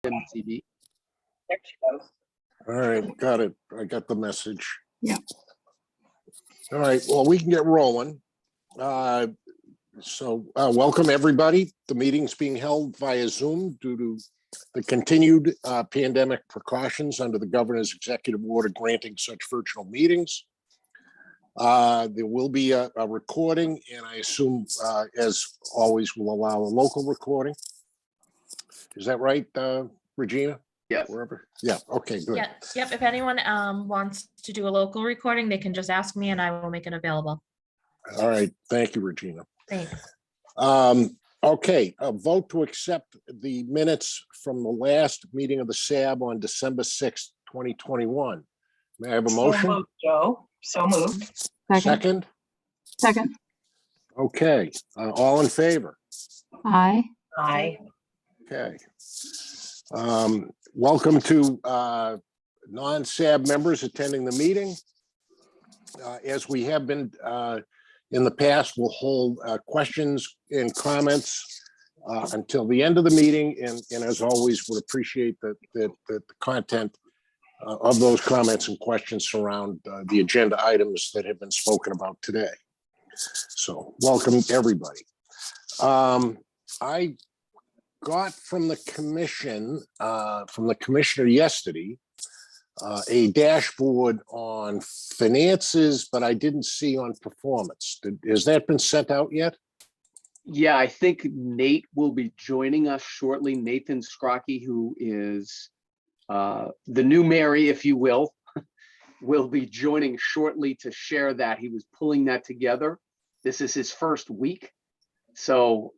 Mcb. There she goes. All right, got it. I got the message. Yeah. All right, well, we can get rolling. Welcome, everybody. The meeting's being held via Zoom due to the continued pandemic precautions under the governor's executive order granting such virtual meetings. There will be a recording, and I assume, as always, we'll allow a local recording. Is that right, Regina? Yes. Wherever. Yeah. Okay. Good. Yeah. Yep. If anyone wants to do a local recording, they can just ask me, and I will make it available. All right. Thank you, Regina. Thanks. Okay. A vote to accept the minutes from the last meeting of the SAB on December 6th, 2021. May I have a motion? So moved, Joe. So moved. Second? Second. Okay. All in favor? Aye. Aye. Okay. Welcome to non-SAB members attending the meeting. As we have been in the past, we'll hold questions and comments until the end of the meeting. And as always, would appreciate that the content of those comments and questions surround the agenda items that have been spoken about today. So welcome, everybody. I got from the commission, from the commissioner yesterday, a dashboard on finances, but I didn't see on performance. Has that been sent out yet? Yeah, I think Nate will be joining us shortly. Nathan Scrocky, who is the new Mary, if you will be joining shortly to share that. He was pulling that together. This is his first week. So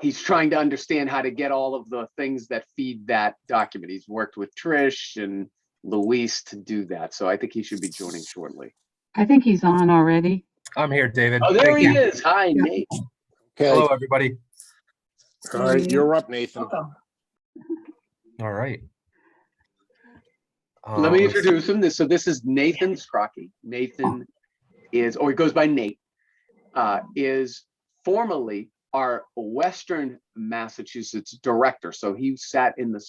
he's trying to understand how to get all of the things that feed that document. He's worked with Trish and Luis to do that. So I think he should be joining shortly. I think he's on already. I'm here, David. Oh, there Thank he you. is. Hi, Yeah. Nate. Okay. Hello, everybody. All right, you're up, Nathan. Welcome. All right. Let me introduce him. So this is Nathan Scrocky. Nathan is, or he goes by Nate, is formerly our Western Massachusetts director. So he sat in the,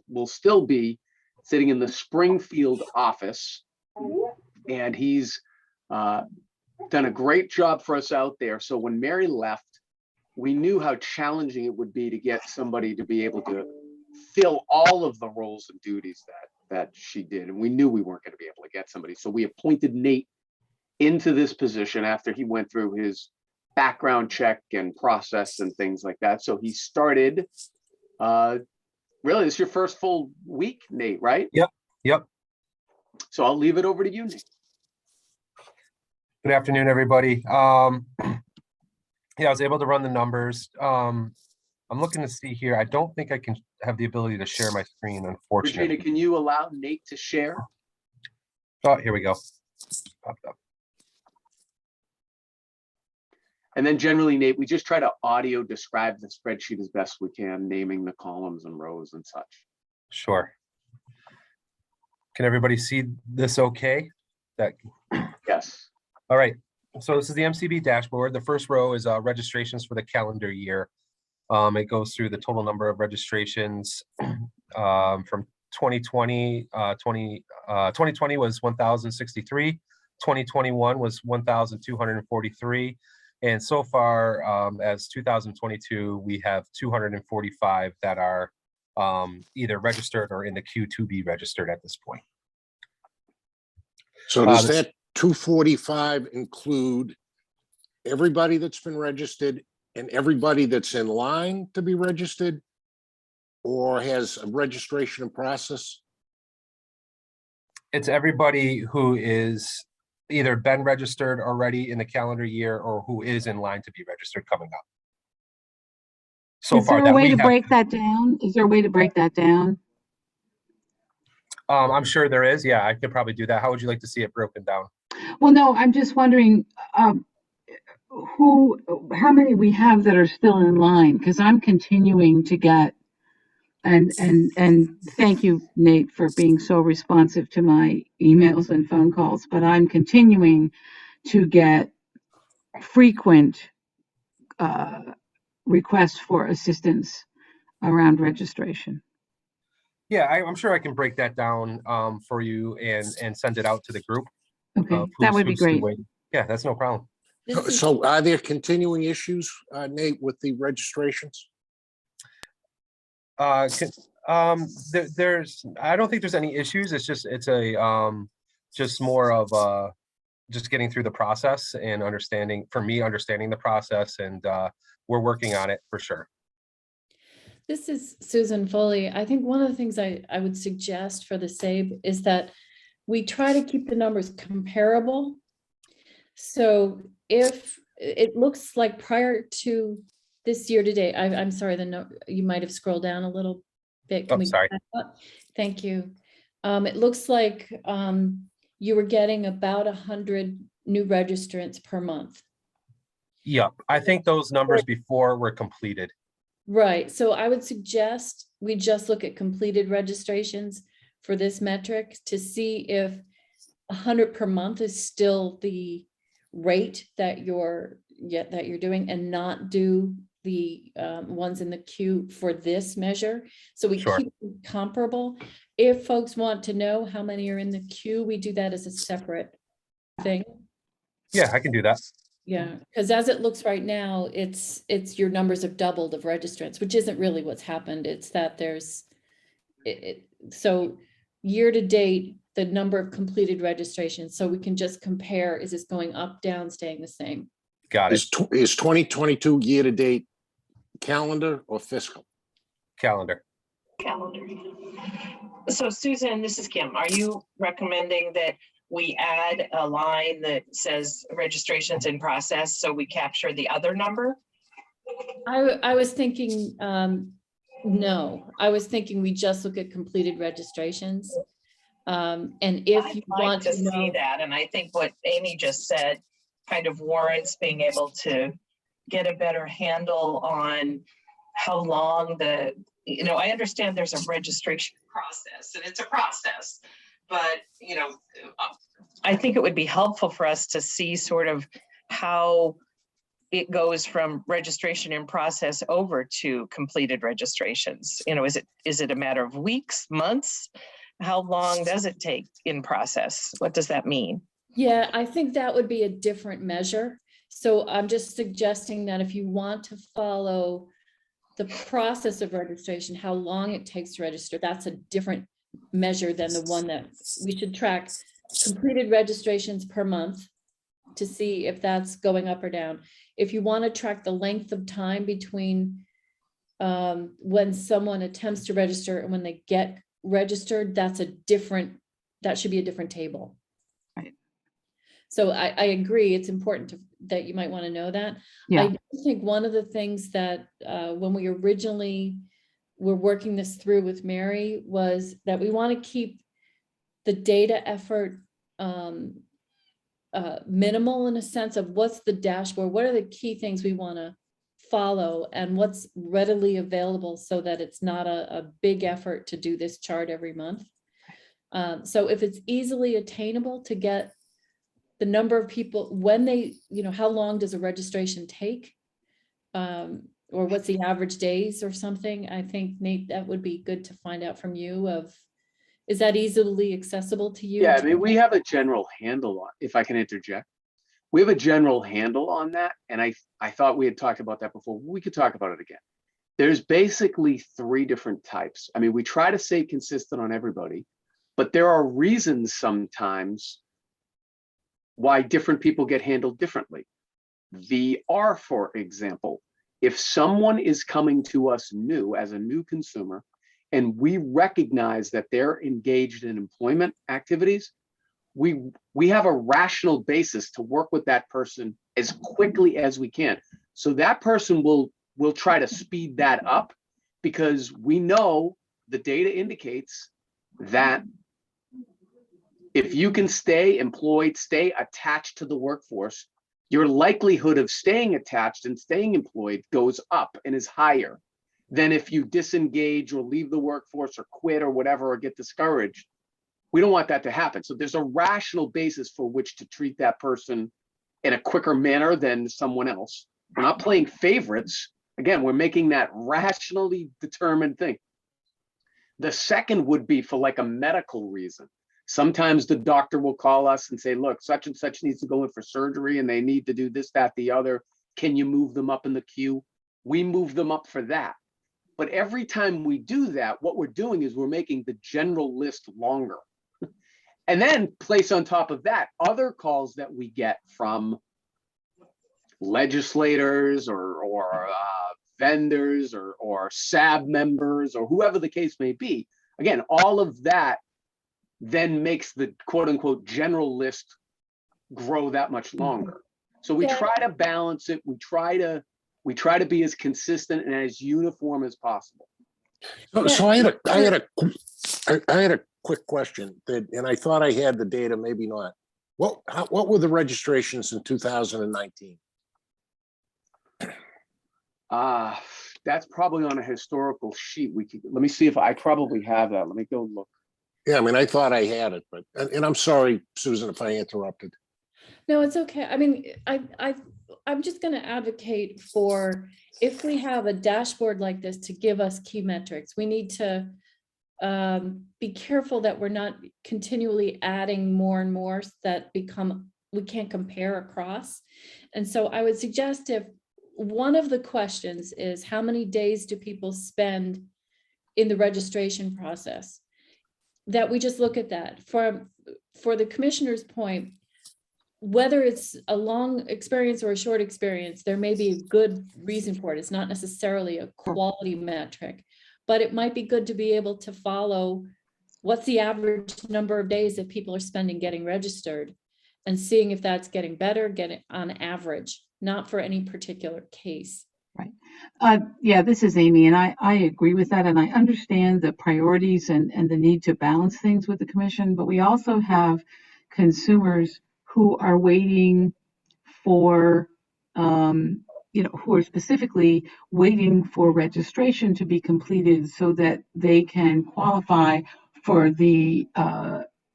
will still be sitting in the Springfield office, and he's done a great job for us out there. So when Mary left, we knew how challenging it would be to get somebody to be able to fill all of the roles and duties that she did. And we knew we weren't going to be able to get somebody. So we appointed Nate into this position after he went through his background check and process and things like that. So he started, really, this is your first full week, Nate, right? Yep. So I'll leave it over to you, Nate. Good afternoon, everybody. Yeah, I was able to run the numbers. I'm looking to see here. I don't think I can have the ability to share my screen, unfortunately. Regina, can you allow Nate to share? Oh, here we go. Popped up. And then generally, Nate, we just try to audio describe the spreadsheet as best we can, naming the columns and rows and such. Sure. Can everybody see this okay? Yes. All right. So this is the MCB dashboard. The first row is registrations for the calendar year. It goes through the total number of registrations from 2020. 2020 was 1,063. 2021 was 1,243. And so far, as 2022, we have 245 that are either registered or in the queue to be registered at this point. So does that 245 include everybody that's been registered and everybody that's in line to be registered, or has a registration process? It's everybody who is either been registered already in the calendar year or who is in line to be registered coming up. So Is far, there a way to break that down? Is there a way to break that down? I'm sure there is. Yeah, I could probably do that. How would you like to see it broken down? Well, no, I'm just wondering how many we have that are still in line, because I'm continuing to get, and thank you, Nate, for being so responsive to my emails and phone calls, but I'm continuing to get frequent requests for assistance around registration. Yeah, I'm sure I can break that down for you and send it out to the group. Okay, of that who's- would be who's still great. waiting. Yeah, that's no problem. This is, So are there continuing issues, Nate, with the registrations? There's, I don't think there's any issues. It's just more of just getting through the process and understanding the process, and we're working on it for sure. this is Susan Foley. I think one of the things I would suggest for the SAB is that we try to keep the numbers comparable. So if it looks like prior to this year to date, I'm sorry, you might have scrolled down a little bit. Can Oh, we sorry. back up? Thank you. It looks like you were getting about 100 new registrants per month. Yep, I think those numbers before were completed. Right, so I would suggest we just look at completed registrations for this metric to see if 100 per month is still the rate that you're doing, and not do the ones in the queue for this measure. So we Sure. keep them comparable. If folks want to know how many are in the queue, we do that as a separate thing. Yeah, I can do that. Yeah, because as it looks right now, it's your numbers have doubled of registrants, which isn't really what's happened. It's that there's so year to date, the number of completed registrations, so we can just compare, is this going up, down, staying the same? Got it. Is 2022 year-to-date calendar or fiscal? Calendar. calendar. So Susan, this is Kim. Are you recommending that we add a line that says registrations in process so we capture the other number? I was thinking, no, I was thinking we just look at completed registrations. And if I'd you like want to to see know, that, and I think what Amy just said kind of warrants being able to get a better handle on how long I understand there's a registration process, and it's a process, but I think it would be helpful for us to see sort of how it goes from registration in process over to completed registrations. Is it a matter of weeks, months? How long does it take in process? What does that mean? yeah, I think that would be a different measure. So I'm just suggesting that if you want to follow the process of registration, how long it takes to register, that's a different measure than the one that we should track. Completed registrations per month to see if that's going up or down. If you want to track the length of time between when someone attempts to register and when they get registered, that should be a different table. Right. So I agree, it's important that you might want to know that. Yeah. I do think one of the things that when we originally were working this through with Mary was that we want to keep the data effort minimal, in a sense of what's the dashboard, what are the key things we want to follow, and what's readily available, so that it's not a big effort to do this chart every month. So if it's easily attainable to get the number of people, when they, how long does a registration take? Or what's the average days or something? I think, Nate, that would be good to find out from you is that easily accessible to you? Yeah, I mean, we have a general handle on, if I can interject. We have a general handle on that. And I thought we had talked about that before. We could talk about it again. There's basically 3 different types. I mean, we try to stay consistent on everybody, but there are reasons sometimes why different people get handled differently. VR, for example, if someone is coming to us new as a new consumer, and we recognize that they're engaged in employment activities, we have a rational basis to work with that person as quickly as we can. So that person will try to speed that up, because we know the data indicates that if you can stay employed, stay attached to the workforce, your likelihood of staying attached and staying employed goes up and is higher than if you disengage or leave the workforce or quit or whatever, or get discouraged. We don't want that to happen. So there's a rational basis for which to treat that person in a quicker manner than someone else. We're not playing favorites. Again, we're making that rationally determined thing. The second would be for like a medical reason. Sometimes the doctor will call us and say, look, such and such needs to go in for surgery and they need to do this, that, the other. Can you move them up in the queue? We move them up for that. But every time we do that, what we're doing is we're making the general list longer. And then place on top of that other calls that we get from legislators or vendors or SAB members or whoever the case may be. Again, all of that then makes the quote unquote general list grow that much longer. So we Yeah. try to balance it. We try to be as consistent and as uniform as possible. So I had a quick question that, and I thought I had the data, maybe not. What were the registrations in 2019? That's probably on a historical sheet. Let me see if I probably have that. Let me go look. Yeah, I mean, I thought I had it, but, and I'm sorry, Susan, if I interrupted. No, it's okay. I mean, I'm just going to advocate for, if we have a dashboard like this to give us key metrics, we need to be careful that we're not continually adding more and more that we can't compare across. And so I would suggest, if one of the questions is, how many days do people spend in the registration process, that we just look at that. For the commissioner's point, whether it's a long experience or a short experience, there may be a good reason for it. It's not necessarily a quality metric, but it might be good to be able to follow what's the average number of days that people are spending getting registered, and seeing if that's getting better, getting on average, not for any particular case. Right. Yeah, this is Amy, and I agree with that. And I understand the priorities and the need to balance things with the commission, but we also have consumers who are waiting for, who are specifically waiting for registration to be completed so that they can qualify for the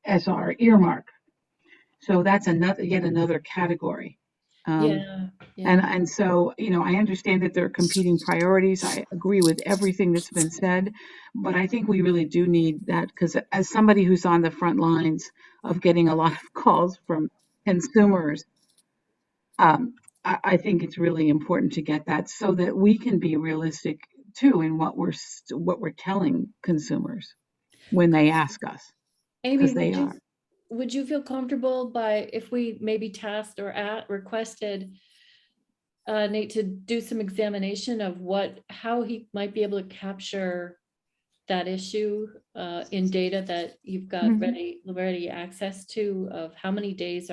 SR earmark. So that's yet another category. And so, I understand that there are competing priorities. I agree with everything that's been said, but I think we really do need that, because as somebody who's on the front lines of getting a lot of calls from consumers, I think it's really important to get that so that we can be realistic too in what we're telling consumers when they ask us, because they are. Would you feel comfortable if we maybe tasked or requested Nate to do some examination of how he might be able to capture that issue in data that you've got ready access to, of how many days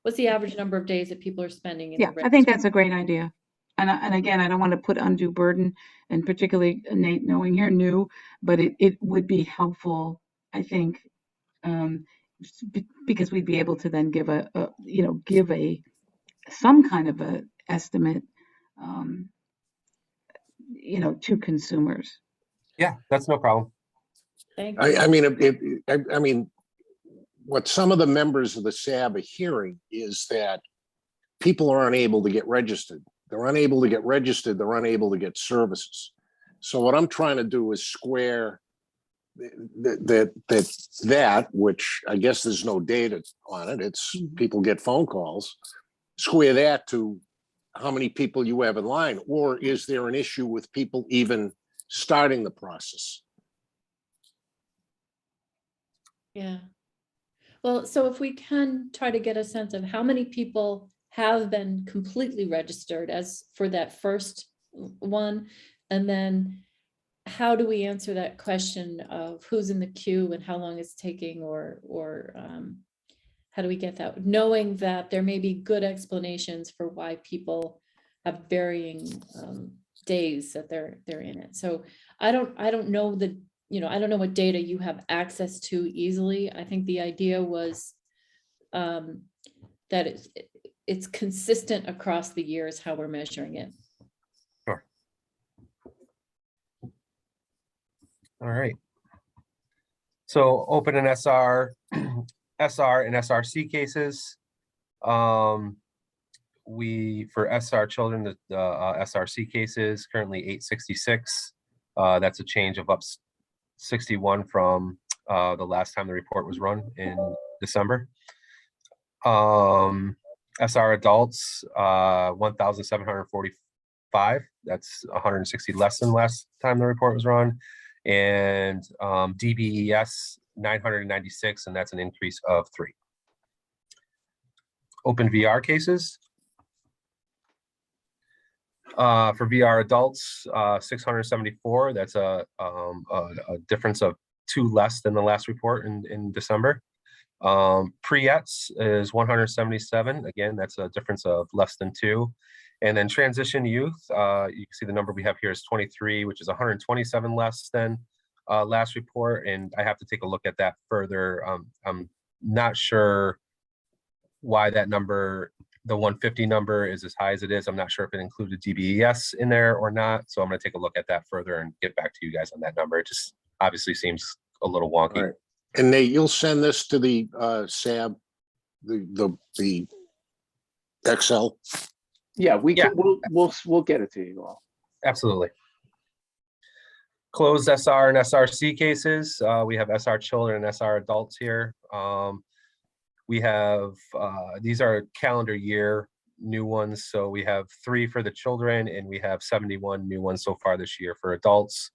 what's the average number of days that people are spending in the registry? I think that's a great idea. And again, I don't want to put undue burden, and particularly Nate, knowing you're new, but it would be helpful, I think, because we'd be able to then give some kind of a estimate, to consumers. Yeah, that's no problem. Thank you. I mean, what some of the members of the SAB are hearing is that people are unable to get registered. They're unable to get registered. They're unable to get services. So what I'm trying to do is square that, which I guess there's no data on it. It's people get phone calls. Square that to how many people you have in line, or is there an issue with people even starting the process? Yeah. Well, so if we can try to get a sense of how many people have been completely registered as for that first one, and then how do we answer that question of who's in the queue and how long it's taking, or how do we get that, knowing that there may be good explanations for why people have varying days that they're in it. So I don't know I don't know what data you have access to easily. I think the idea was that it's consistent across the years how we're measuring it. Sure. All right. So open and SR and SRC cases. for SR children, the SRC cases, currently 866. That's a change of up 61 from the last time the report was run in December. SR adults, 1,745. That's 160 less than last time the report was run. And DBES, 996, and that's an increase of 3. Open VR cases. For VR adults, 674. That's a difference of 2 less than the last report in December. Pre-ETs is 177. Again, that's a difference of less than 2. And then transition youth, you can see the number we have here is 23, which is 127 less than last report. And I have to take a look at that further. I'm not sure why that number, the 150 number, is as high as it is. I'm not sure if it included DBES in there or not. So I'm going to take a look at that further and get back to you guys on that number. It just obviously seems a little wonky. All right. And Nate, you'll send this to the SAB, the Excel. Yeah, we'll get it to you all. Absolutely. Closed SR and SRC cases. We have SR children and SR adults here. We have, these are calendar year new ones. So we have 3 for the children and we have 71 new ones so far this year for adults.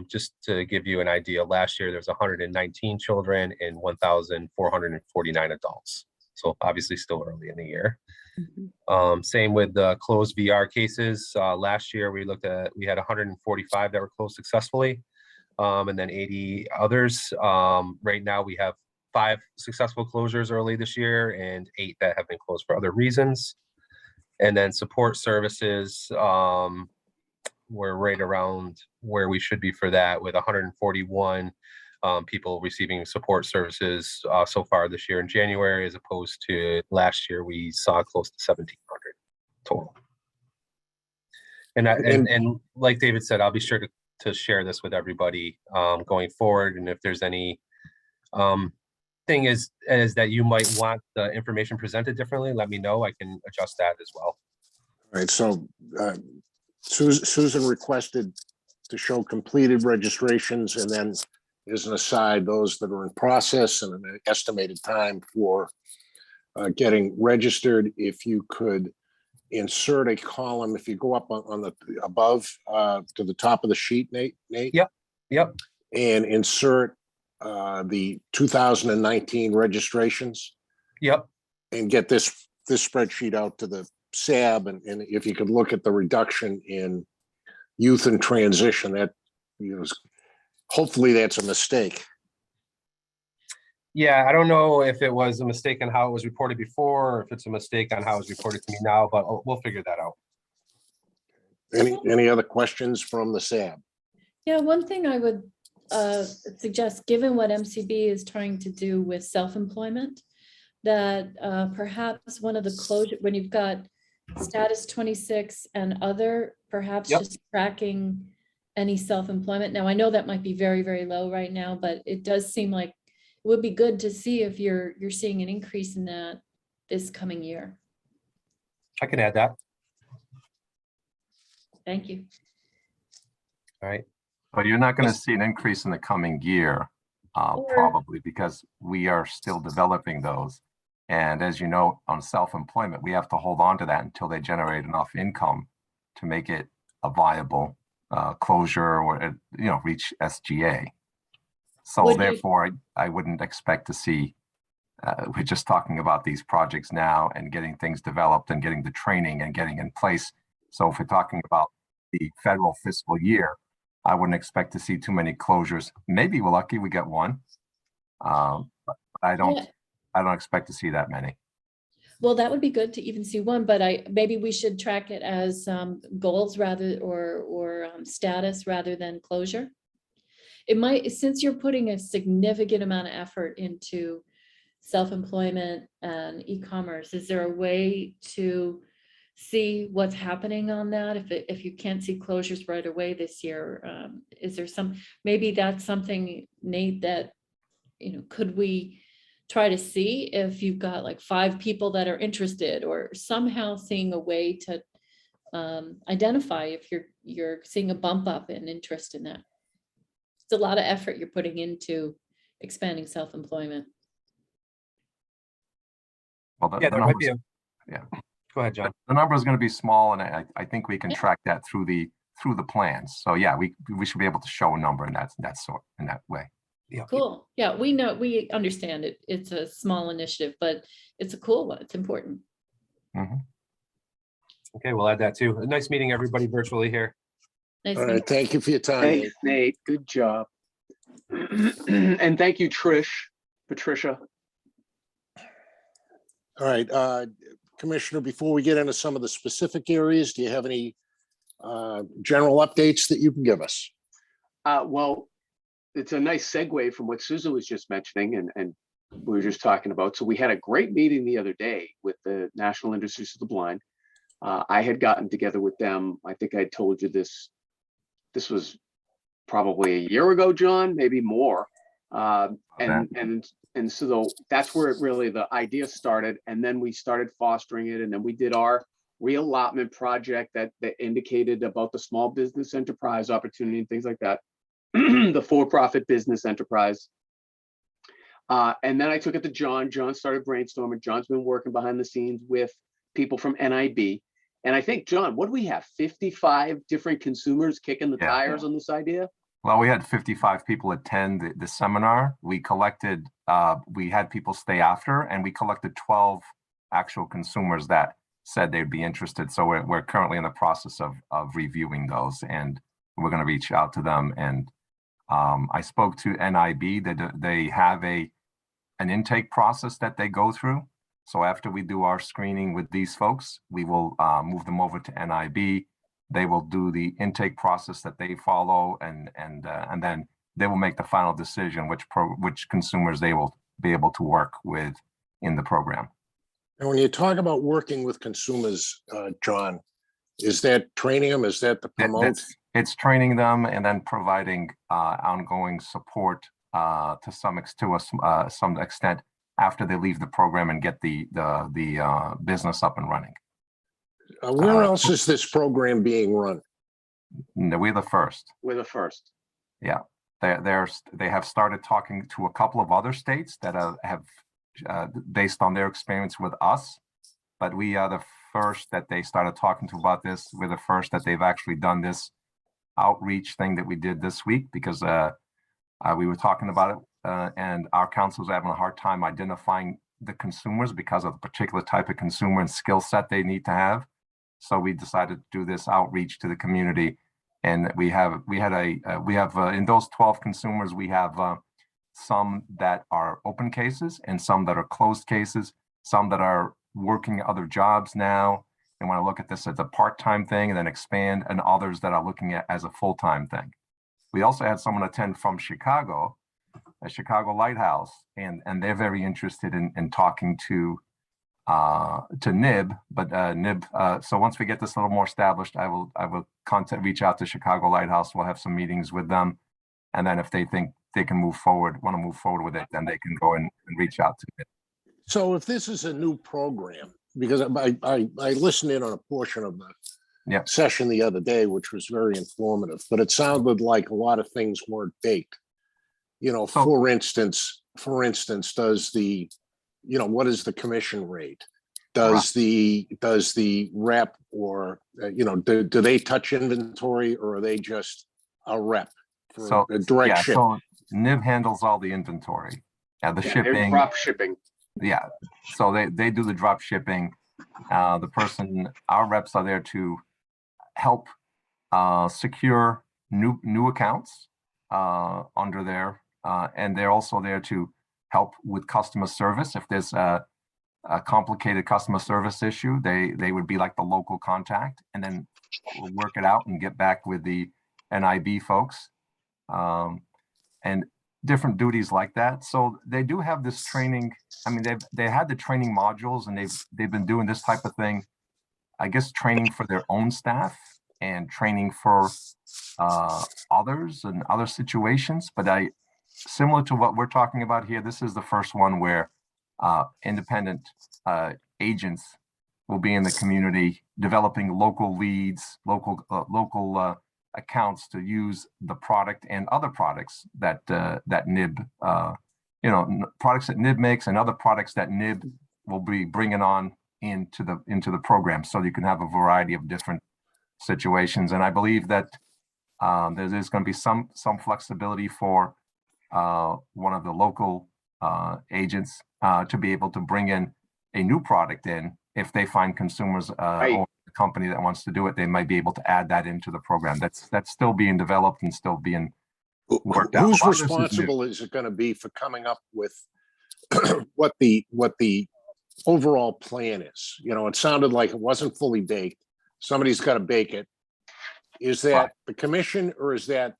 Just to give you an idea, last year there's 119 children and 1,449 adults. So obviously still early in the year. Same with the closed VR cases. Last year we had 145 that were closed successfully, and then 80 others. Right now we have 5 successful closures early this year and 8 that have been closed for other reasons. And then support services, we're right around where we should be for that, with 141 people receiving support services so far this year in January, as opposed to last year we saw close to 1,700 total. And like David said, I'll be sure to share this with everybody going forward. And if there's any thing is that you might want the information presented differently, let me know. I can adjust that as well. All right, so Susan requested to show completed registrations, and then as an aside, those that are in process and an estimated time for getting registered. If you could insert a column, if you go up on the above to the top of the sheet, Nate. Yep. And insert the 2019 registrations. Yep. And get this spreadsheet out to the SAB, and if you could look at the reduction in youth in transition, that, you know, hopefully that's a mistake. Yeah, I don't know if it was a mistake on how it was reported before, or if it's a mistake on how it's reported to me now, but we'll figure that out. Any other questions from the SAB? Yeah, one thing I would suggest, given what MCB is trying to do with self-employment, that perhaps one of the closure, when you've got status 26 and other, perhaps just tracking any self-employment. Now, I know that might be very, very low right now, but it does seem like it would be good to see if you're seeing an increase in that this coming year. I can add that. Thank you. All right. But you're not going to see an increase in the coming year, probably, because we are still developing those. And as you know, on self-employment, we have to hold on to that until they generate enough income to make it a viable closure, or reach SGA. So therefore, I wouldn't expect to see. We're just talking about these projects now and getting things developed and getting the training and getting in place. So if we're talking about the federal fiscal year, I wouldn't expect to see too many closures. Maybe we're lucky we get one, but I don't expect to see that many. Well, that would be good to even see one, but maybe we should track it as goals rather, or status rather than closure. It might, since you're putting a significant amount of effort into self-employment and e-commerce, is there a way to see what's happening on that? If you can't see closures right away this year, is there maybe that's something, Nate, that, could we try to see if you've got like 5 people that are interested, or somehow seeing a way to identify if you're seeing a bump up in interest in that. It's a lot of effort you're putting into expanding self-employment. Well, Yeah, there might be a. yeah. Go ahead, John. the number is going to be small, and I think we can track that through the plans. So yeah, we should be able to show a number in that way. Yeah. Cool. Yeah, we know, we understand it. It's a small initiative, but it's a cool one. It's important. Mhm. Okay, we'll add that too. Nice meeting everybody virtually here. Nice All meeting right, thank you for your time. Thanks, Nate. Good job. And thank you, Patricia. All right, Commissioner, before we get into some of the specific areas, do you have any general updates that you can give us? Well, it's a nice segue from what Susan was just mentioning and we were just talking about. So we had a great meeting the other day with the National Industries of the Blind. I had gotten together with them. I think I told you this was probably a year ago, John, maybe more. And so that's where it really, the idea started. And then we started fostering it. And then we did our reallotment project that indicated about the small business enterprise opportunity and things like that. The for-profit business enterprise. And then I took it to John. John started brainstorming. John's been working behind the scenes with people from NIB. And I think, John, what do we have? 55 different consumers kicking the tires on this idea? Well, we had 55 people attend the seminar. We collected, we had people stay after, and we collected 12 actual consumers that said they'd be interested. So we're currently in the process of reviewing those, and we're going to reach out to them. And I spoke to NIB that they have an intake process that they go through. So after we do our screening with these folks, we will move them over to NIB. They will do the intake process that they follow, and then they will make the final decision which consumers they will be able to work with in the program. And when you talk about working with consumers, John, is that training them? Is that the promote? It's training them and then providing ongoing support to some extent after they leave the program and get the business up and running. Where else is this program being run? No, we're the first. We're the first. Yeah, they have started talking to a couple of other states that have based on their experience with us, but we are the first that they started talking to about this. We're the first that they've actually done this outreach thing that we did this week, because we were talking about it and our council was having a hard time identifying the consumers because of the particular type of consumer and skill set they need to have. So we decided to do this outreach to the community, and we have in those 12 consumers, we have some that are open cases and some that are closed cases, some that are working other jobs now and want to look at this as a part-time thing and then expand, and others that are looking at as a full-time thing. We also had someone attend from Chicago, a Chicago Lighthouse, and they're very interested in talking to NIB, but NIB. So once we get this a little more established, I will reach out to Chicago Lighthouse. We'll have some meetings with them, and then if they think they can want to move forward with it, then they can go and reach out to NIB. So if this is a new program, because I listened in on a portion of the session the other day, which was very informative, but it sounded like a lot of things weren't baked. You know, for instance, does the, you know, what is the commission rate? Does the rep or, you know, do they touch inventory, or are they just a rep for a direct ship? So NIB handles all the inventory. Shipping. Drop shipping. Yeah. So they do the drop shipping. Our reps are there to help secure new accounts under there. And they're also there to help with customer service. If there's a complicated customer service issue, they would be like the local contact, and then we'll work it out and get back with the NIB folks, and different duties like that. So they do have this training. I mean, they had the training modules, and they've been doing this type of thing, I guess, training for their own staff and training for others and other situations. But similar to what we're talking about here, this is the first one where independent agents will be in the community developing local leads, local accounts to use the product and other products that that NIB, products that NIB makes and other products that NIB will be bringing on into the program. So you can have a variety of different situations. And I believe that there's going to be some flexibility for one of the local agents to be able to bring in a new product in if they find consumers or a company that wants to do it, they might be able to add that into the program. That's still being developed and still being worked out. Who's responsible is it going to be for coming up with what the overall plan is? It sounded like it wasn't fully baked. Somebody's got to bake it. Is that the commission or is that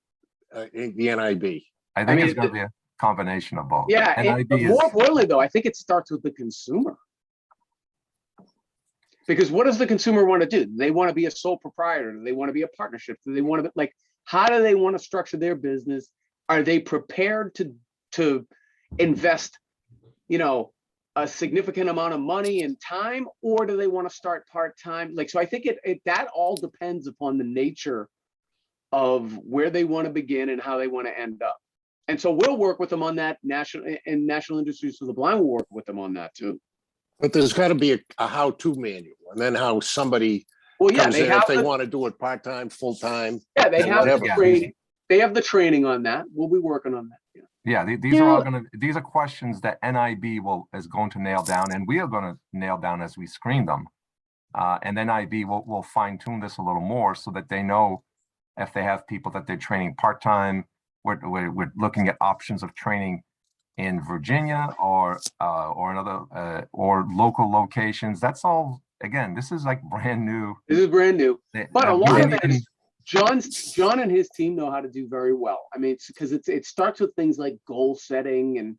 the NIB? I think it's going to be a combination of both. Yeah, but more importantly, though, I think it starts with the consumer. Because what does the consumer want to do? They want to be a sole proprietor. Do they want to be a partnership? Do they want to how do they want to structure their business? Are they prepared to invest, a significant amount of money and time, or do they want to start part-time? So I think that all depends upon the nature of where they want to begin and how they want to end up. And so we'll work with them on that. National Industries for the Blind will work with them on that too. But there's got to be a how-to manual, and then how somebody comes in if they want to do it part-time, full-time. Yeah, they have the training. They have the training on that. We'll be working on that. Yeah, these are all these are questions that NIB is going to nail down, and we are going to nail down as we screen them. And NIB will fine-tune this a little more so that they know if they have people that they're training part-time. We're looking at options of training in Virginia or another or local locations. That's all. Again, this is like brand new. This is brand new, but a lot of it, John and his team know how to do very well. I mean, it's because it starts with things like goal setting and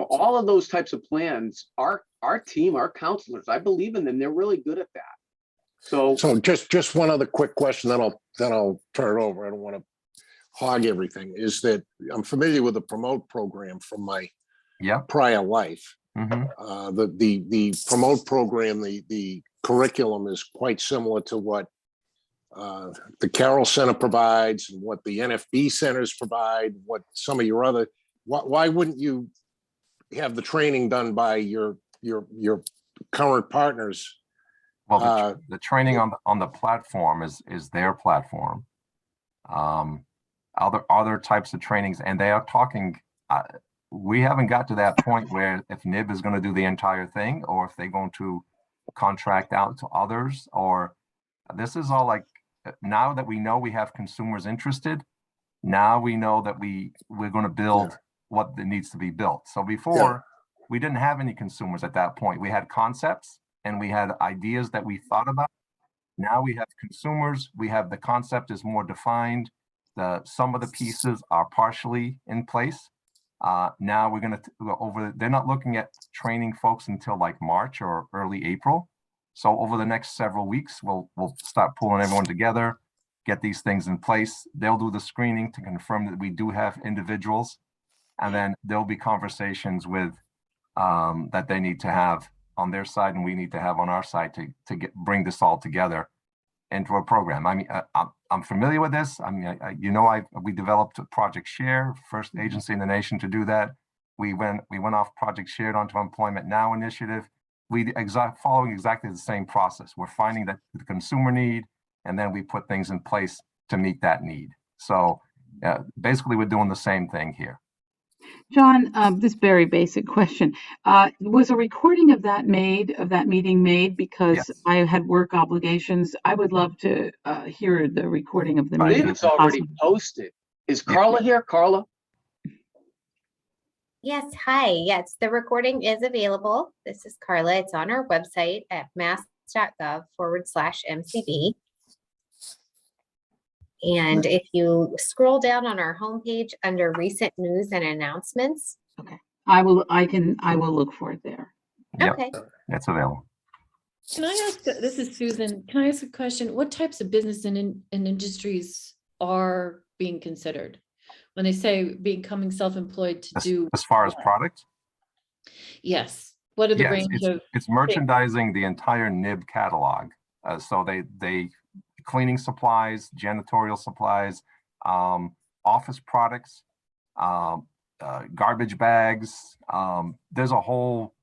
all of those types of plans. Our team, our counselors, I believe in them. They're really good at that. So just one other quick question, then I'll turn it over. I don't want to hog everything. Is that I'm familiar with the promote program from my prior life. Mm-hmm. The promote program, the curriculum is quite similar to what the Carroll Center provides and what the NFB centers provide, what some of your other, why wouldn't you have the training done by your current partners? Well, the training on the platform is their platform. Other types of trainings, and they are talking, we haven't got to that point where if NIB is going to do the entire thing or if they're going to contract out to others, or this is all like, now that we know we have consumers interested, now we know that we're going to build what needs to be built. So before we didn't have any consumers at that point. We had concepts and we had ideas that we thought about. Now we have consumers, we have the concept is more defined. Some of the pieces are partially in place. Now we're going to go they're not looking at training folks until like March or early April. So over the next several weeks, we'll start pulling everyone together, get these things in place. They'll do the screening to confirm that we do have individuals. And then there'll be conversations with that they need to have on their side and we need to have on our side to bring this all together into a program. I mean, I'm familiar with this. I mean, we developed a Project Share, first agency in the nation to do that. We went off Project Shared onto Employment Now initiative. Following exactly the same process. We're finding that the consumer need, and then we put things in place to meet that need. So basically, we're doing the same thing here. John, this very basic question. Was a recording of that meeting made? Because Yes. I had work obligations. I would love to hear the recording of the meeting. I believe it's already posted. Is Carla here? Carla? Yes, hi. Yes, the recording is available. This is Carla. It's on our website at mass.gov/MCB. And if you scroll down on our homepage under recent news and announcements. Okay. I will look for it there. Yep. Okay. It's available. Can I ask, this is Susan, can I ask a question? What types of business and industries are being considered? When they say becoming self-employed to do. As far as product? Yes. What are the Yes, range of? it's merchandising the entire NIB catalog. So they cleaning supplies, janitorial supplies, office products, garbage bags. There's a whole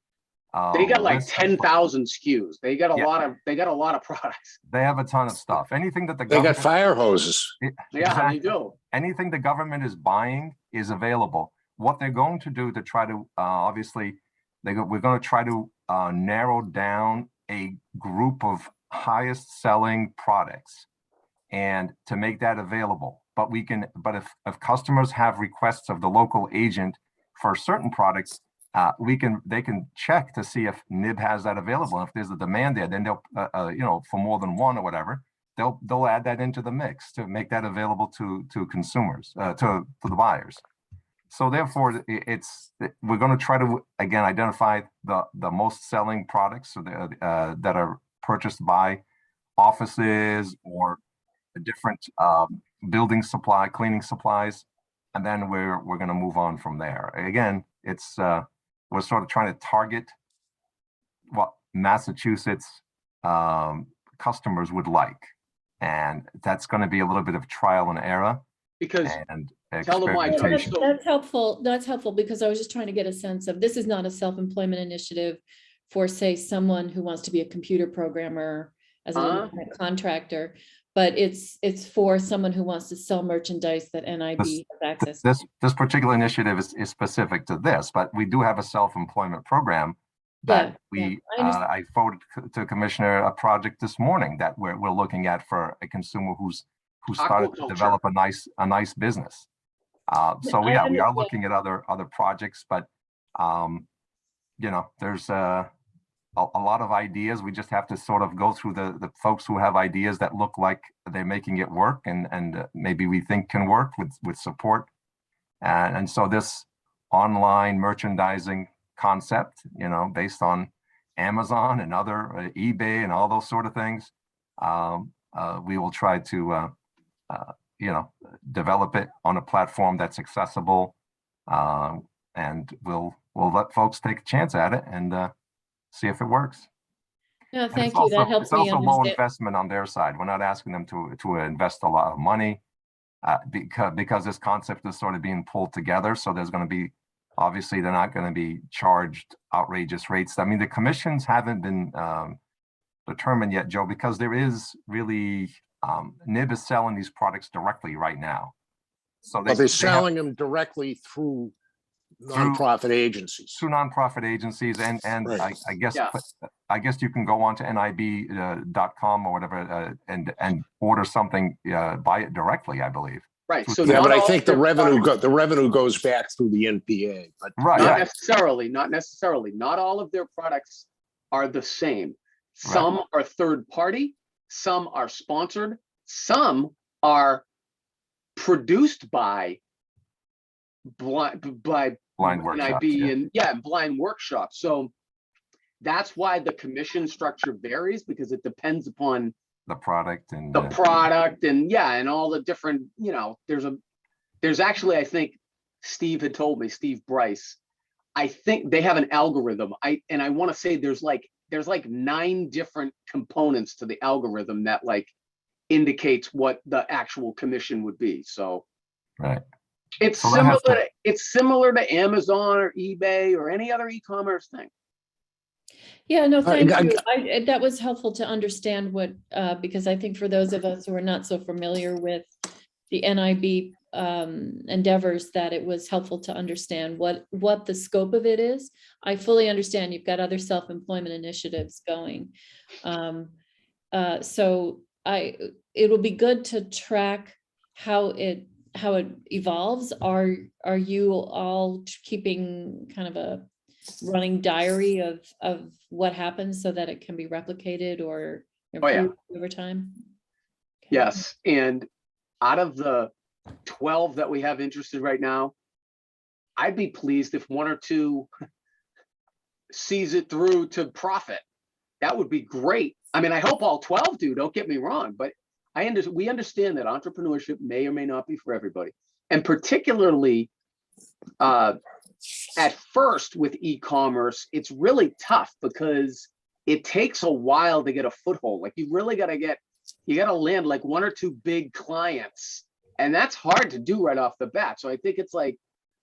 They got like list of- 10,000 SKUs. They got a Yeah. lot of products. They have a ton of stuff. Anything that the They got government, fire hoses. Yeah, Exactly. they do. anything the government is buying is available. What they're going to do to try to, obviously, we're going to try to narrow down a group of highest selling products and to make that available. But if customers have requests of the local agent for certain products, they can check to see if NIB has that available. If there's a demand there, then they'll, for more than one or whatever, they'll add that into the mix to make that available to consumers, to the buyers. So therefore, we're going to try to again identify the most selling products that are purchased by offices or different building supply, cleaning supplies, and then we're going to move on from there. Again, it's we're sort of trying to target what Massachusetts customers would like, and that's going to be a little bit of trial and error Because and tell them why, Joe. experimentation. That's helpful. That's helpful because I was just trying to get a sense of, this is not a self-employment initiative for, say, someone who wants to be a computer programmer as an independent contractor, but it's for someone who wants to sell merchandise that NIB has access to. This particular initiative is specific to this, but we do have a self-employment program that I forwarded to Commissioner a project this morning that we're looking at for a consumer who started to develop a nice business. So yeah, we are looking at other projects, but there's a lot of ideas. We just have to sort of go through the folks who have ideas that look like they're making it work and maybe we think can work with support. And so this online merchandising concept, based on Amazon and other eBay and all those sort of things, we will try to develop it on a platform that's accessible, and we'll let folks take a chance at it and see if it works. No, And thank it's you. also- That helps It's me also low understand. investment on their side. We're not asking them to invest a lot of money because this concept is sort of being pulled together. So there's going to be, obviously, they're not going to be charged outrageous rates. I mean, the commissions haven't been determined yet, Joe, because there is really, NIB is selling these products directly right now. So But they're selling them directly through nonprofit agencies. through nonprofit agencies, and Right. I guess Yeah. I guess you can go on to NIB.com or whatever and order something, buy it directly, I believe. Right. So Yeah, not but I all think of the their revenue products- the revenue goes back through the NPA. But Right. Not Yeah. necessarily, not necessarily. Not all of their products are the same. Some are third party, some are sponsored, some are produced by blind workshops, NIB and blind workshops. So that's why the commission structure varies, because it depends upon The product and the product and all the different, there's actually, I think Steve had told me, Steve Bryce, I think they have an algorithm. I want to say there's like 9 different components to the algorithm that like indicates what the actual commission would be. So right. it's So that has similar. It's similar to Amazon or eBay or any other e-commerce thing. Yeah, no, thank I- you. That was helpful to understand what, because I think for those of us who are not so familiar with the NIB endeavors, that it was helpful to understand what the scope of it is. I fully understand you've got other self-employment initiatives going. So it will be good to track how it evolves. Are you all keeping kind of a running diary of what happens so that it can be replicated or improved over time? Okay. Yes, and out of the 12 that we have interested right now, I'd be pleased if 1 or 2 sees it through to profit. That would be great. I mean, I hope all 12 do, don't get me wrong, but we understand that entrepreneurship may or may not be for everybody. And particularly at first with e-commerce, it's really tough because it takes a while to get a foothold. Like you really got to land like one or two big clients, and that's hard to do right off the bat. So I think it's like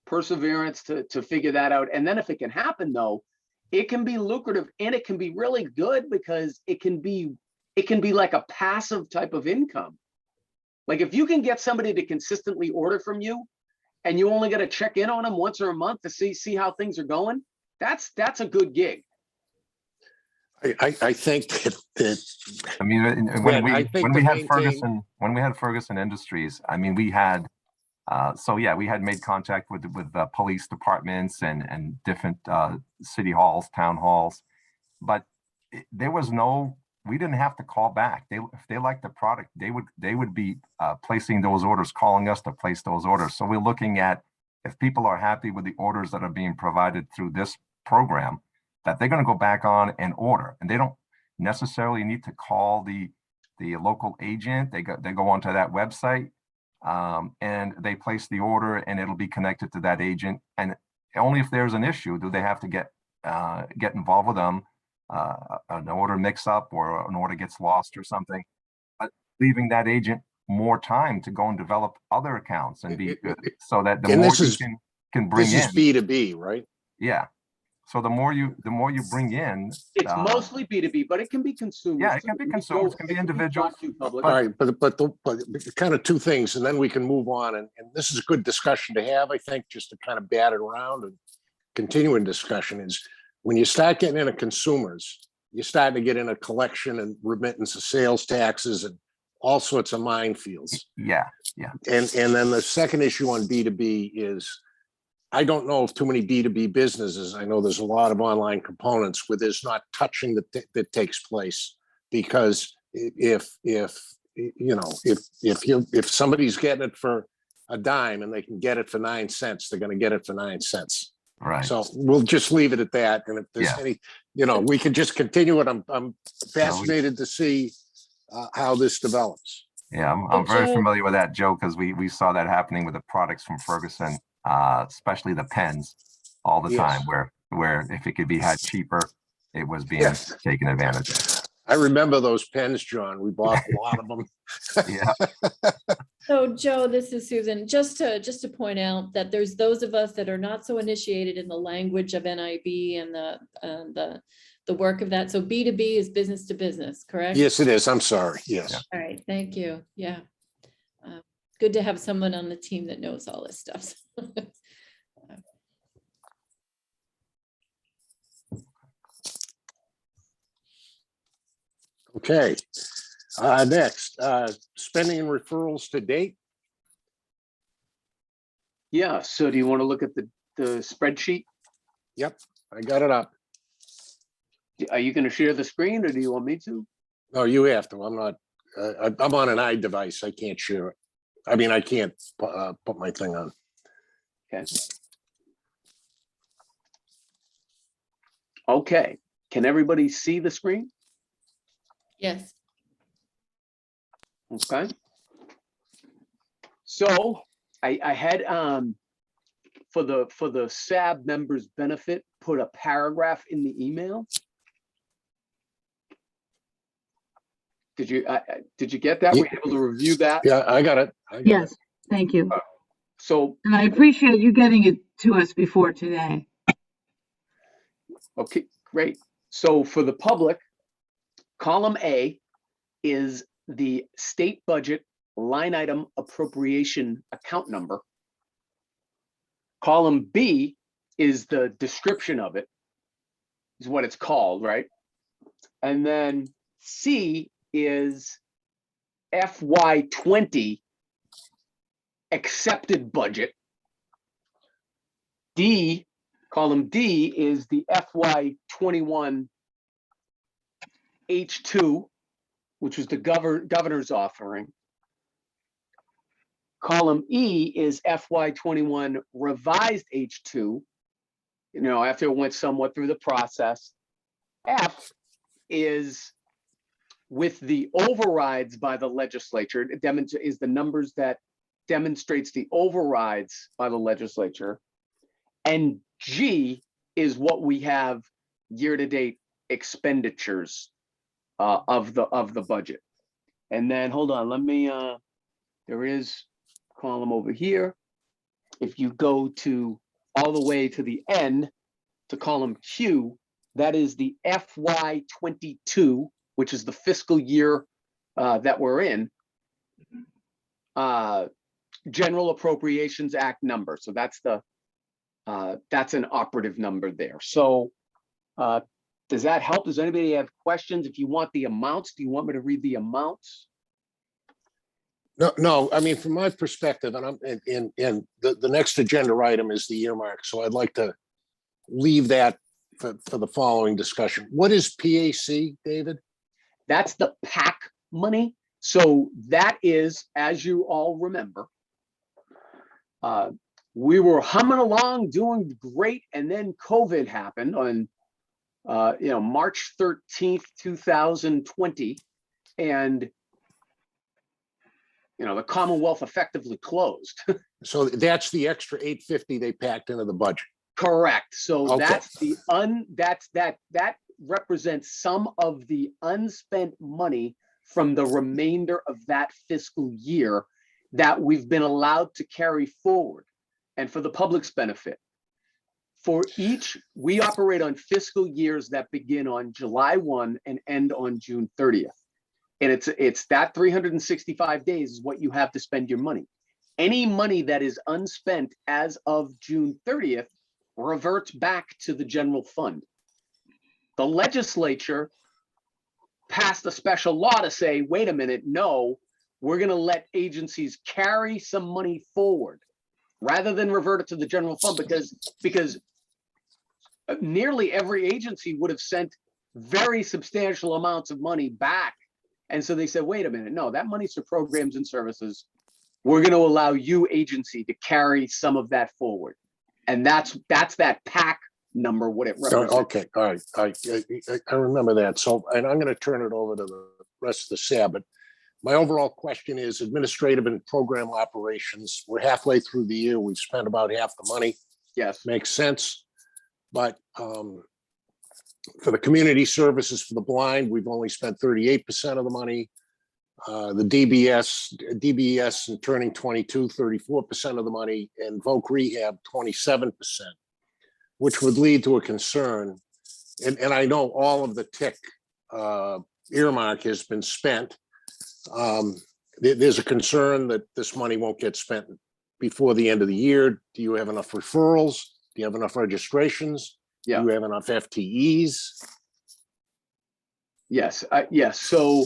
perseverance to figure that out. And then if it can happen though, it can be lucrative and it can be really good because it can be like a passive type of income. Like if you can get somebody to consistently order from you and you only got to check in on them once or a month to see how things are going, that's a good gig. I think that I mean, Brett, I think when we to had maintain- Ferguson Industries, I mean, we had, so yeah, we had made contact with police departments and different city halls, town halls, but there was we didn't have to call back. If they liked the product, they would be placing those orders, calling us to place those orders. So we're looking at if people are happy with the orders that are being provided through this program, that they're going to go back on and order, and they don't necessarily need to call the local agent. They go onto that website and they place the order, and it'll be connected to that agent. And only if there's an issue do they have to get involved with them. An order mix-up or an order gets lost or something, but leaving that agent more time to go and develop other accounts and be good, so that the more you can bring in. This is B2B, right? Yeah. So the more you bring in, It's mostly B2B, but it can be consumers. yeah, it can be consumers, it can be individuals. All right, but kind of two things, and then we can move on. And this is a good discussion to have, I think, just to kind of bat it around and continuing discussion is when you start getting into consumers, you're starting to get into collection and remittance of sales taxes and all sorts of minefields. Yeah. And then the second issue on B2B is, I don't know of too many B2B businesses. I know there's a lot of online components where there's not touching that takes place, because if somebody's getting it for a dime and they can get it for 9 cents, they're going to get it for 9 cents. Right. So we'll just leave it at that. And if there's any, we can just continue it. I'm fascinated to see how this develops. Yeah, I'm very familiar with that, Joe, because we saw that happening with the products from Ferguson, especially the pens, all the time, where if it could be had cheaper, it was being taken advantage of. I remember those pens, John. We bought a lot of them. Yeah. So Joe, this is Susan. Just to point out that there's those of us that are not so initiated in the language of NIB and the work of that. So B2B is business to business, correct? Yes, it is. I'm sorry. Yes. All right. Thank you. Yeah. Good to have someone on the team that knows all this stuff. Okay. Next, spending and referrals to date. Yeah. So do you want to look at the spreadsheet? Yep, I got it up. Are you going to share the screen or do you want me to? No, you have to. I'm not. I'm on an iDevice. I can't share it. I mean, I can't put my thing on. Okay. Okay. Can everybody see the screen? Yes. Okay. So I had for the SAB members benefit, put a paragraph in the email. Did you get that? Were you able to review that? Yeah, I got it. Yes, thank you. So, And I appreciate you getting it to us before today. okay, great. So for the public, column A is the state budget line item appropriation account number. Column B is the description of it, is what it's called, right? And then C is FY20 accepted budget. Column D is the FY21 H2, which was the governor's offering. Column E is FY21 revised H2, after it went somewhat through the process. F is with the overrides by the legislature. It is the numbers that demonstrates the overrides by the legislature. And G is what we have year-to-date expenditures of the budget. And then, hold on, let me, there is a column over here. If you go to all the way to the end, to column Q, that is the FY22, which is the fiscal year that we're in, General Appropriations Act number. So that's the that's an operative number there. So does that help? Does anybody have questions? If you want the amounts, do you want me to read the amounts? No, I mean, from my perspective, and I'm in the next agenda item is the earmark. So I'd like to leave that for the following discussion. What is PAC, David? That's the PAC money. So that is, as you all remember, we were humming along, doing great, and then COVID happened on March 13th, 2020, and the Commonwealth effectively closed. So that's the extra 850 they packed into the budget. Correct. So Okay. that's that represents some of the unspent money from the remainder of that fiscal year that we've been allowed to carry forward. And for the public's benefit, for each, we operate on fiscal years that begin on July 1 and end on June 30th. And it's that 365 days is what you have to spend your money. Any money that is unspent as of June 30th reverts back to the general fund. The legislature passed a special law to say, wait a minute, no, we're going to let agencies carry some money forward rather than revert it to the general fund, because nearly every agency would have sent very substantial amounts of money back. And so they said, wait a minute, no, that money's for programs and services. We're going to allow you, agency, to carry some of that forward. And that's that PAC number, what it represents. Okay, all right. I remember that. So, and I'm going to turn it over to the rest of the SAB. But my overall question is administrative and program operations. We're halfway through the year. We've spent about half the money. Yes. Makes sense. But for the community services for the blind, we've only spent 38% of the money. The DBS and turning 22, 34% of the money, and Voc Rehab, 27%, which would lead to a concern. And I know all of the TIC earmark has been spent. There's a concern that this money won't get spent before the end of the year. Do you have enough referrals? Do you have enough registrations? Yeah. Do you have enough FTEs? Yes. Yes. So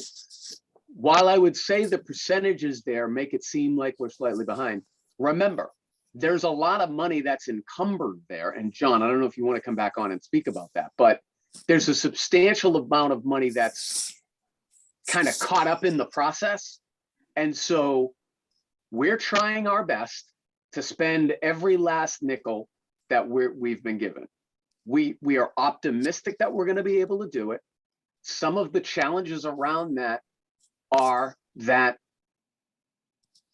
while I would say the percentages there make it seem like we're slightly behind, remember, there's a lot of money that's encumbered there. And John, I don't know if you want to come back on and speak about that, but there's a substantial amount of money that's kind of caught up in the process. And so we're trying our best to spend every last nickel that we've been given. We are optimistic that we're going to be able to do it. Some of the challenges around that are that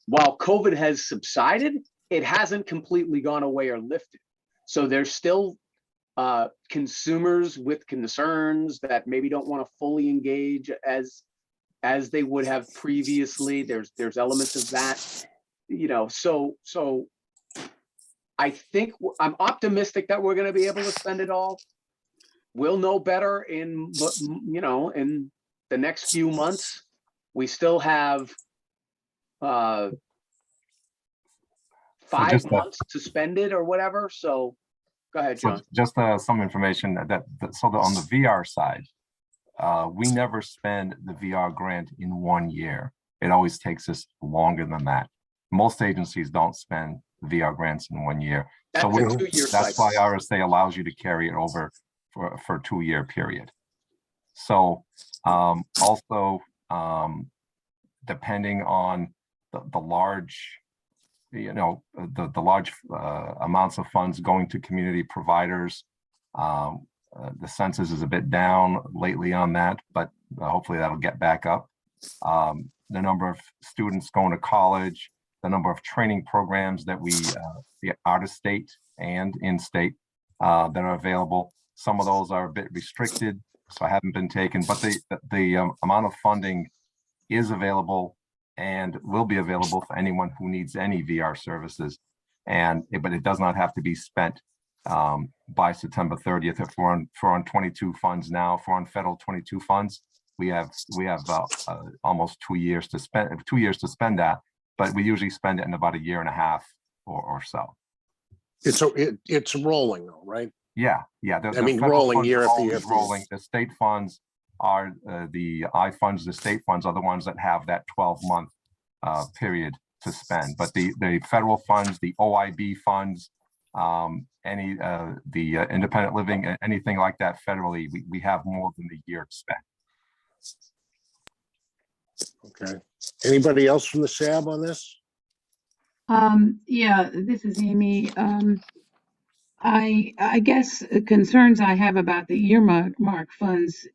while COVID has subsided, it hasn't completely gone away or lifted. So there's still consumers with concerns that maybe don't want to fully engage as they would have previously. There's elements of that, so I think I'm optimistic that we're going to be able to spend it all. We'll know better in the next few months. We still have 5 months to spend it or whatever. So go ahead, John. So just some information so on the VR side, we never spend the VR grant in 1 year. It always takes us longer than that. Most agencies don't spend VR grants in 1 year. That's so a 2-year that's why RSA allows you to carry it over for a 2-year period. So also depending on the large, the large amounts of funds going to community providers, the census is a bit down lately on that, but hopefully that'll get back up. The number of students going to college, the number of training programs that we out of state and in state that are available. Some of those are a bit restricted, so I haven't been taken, but the amount of funding is available and will be available for anyone who needs any VR services. But it does not have to be spent by September 30th. If we're on 22 funds now, if we're on federal 22 funds, we have almost 2 years to spend that, but we usually spend it in about a year and a half or so. It's rolling though, right? Yeah. I mean, rolling year after year. Rolling. The state funds are the I-funds, the state funds are the ones that have that 12-month period to spend. But the federal funds, the OIB funds, the independent living, anything like that federally, we have more than the year to spend. Okay. Anybody else from the SAB on this? Yeah, this is Amy. I guess concerns I have about the earmark funds,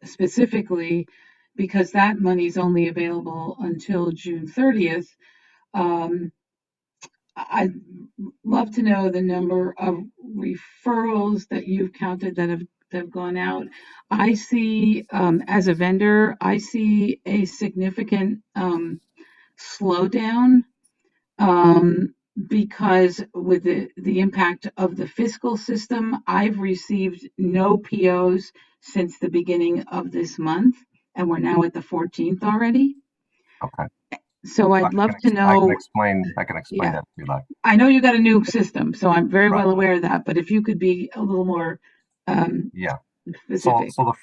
specifically because that money is only available until June 30th. I'd love to know the number of referrals that you've counted that have gone out. I see, as a vendor, I see a significant slowdown because with the impact of the fiscal system, I've received no POs since the beginning of this month, and we're now at the 14th already. Okay. So I'd love to know. I can explain Yeah. that if you like. I know you got a new system, so I'm very Right. well aware of that, but if you could be a little more Yeah. specific. So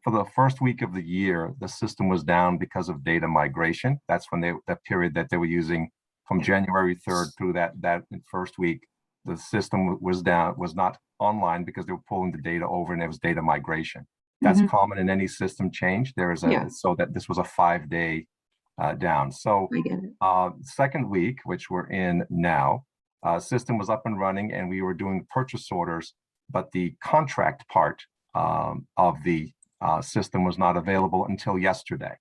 for the first week of the year, the system was down because of data migration. That's when that period that they were using from January 3rd through that first week, the system was down, was not online because they were pulling the data over and it was data migration. That's common in any system change. There is so that this was a 5-day down. So I get it. second week, which we're in now, system was up and running and we were doing purchase orders, but the contract part of the system was not available until yesterday.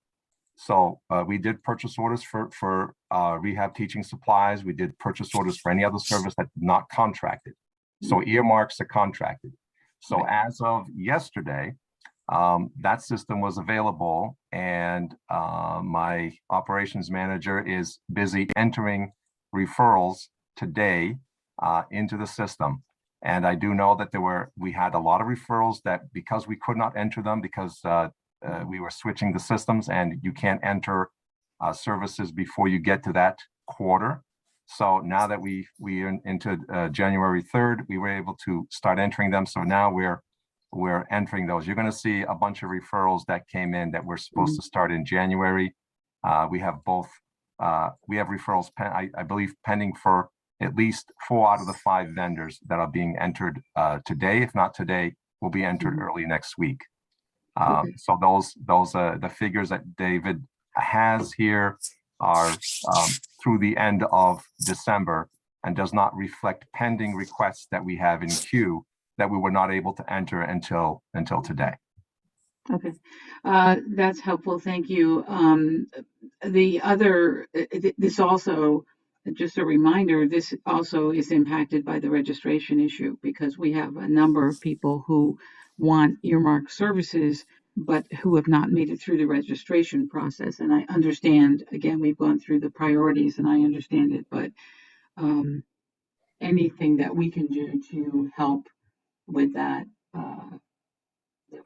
So we did purchase orders for rehab teaching supplies. We did purchase orders for any other service that's not contracted. So earmarks are contracted. So as of yesterday, that system was available and my operations manager is busy entering referrals today into the system. And I do know that we had a lot of referrals that because we could not enter them because we were switching the systems and you can't enter services before you get to that quarter. So now that we are into January 3rd, we were able to start entering them. So now we're entering those. You're going to see a bunch of referrals that came in that we're supposed to start in January. We have both. We have referrals, I believe, pending for at least 4 out of the 5 vendors that are being entered today. If not today, will be entered early next week. So those the figures that David has here are through the end of December and does not reflect pending requests that we have in queue that we were not able to enter until today. Okay, that's helpful. Thank you. The other, this also, just a reminder, this also is impacted by the registration issue because we have a number of people who want earmark services, but who have not made it through the registration process. And I understand, again, we've gone through the priorities and I understand it, but anything that we can do to help with that.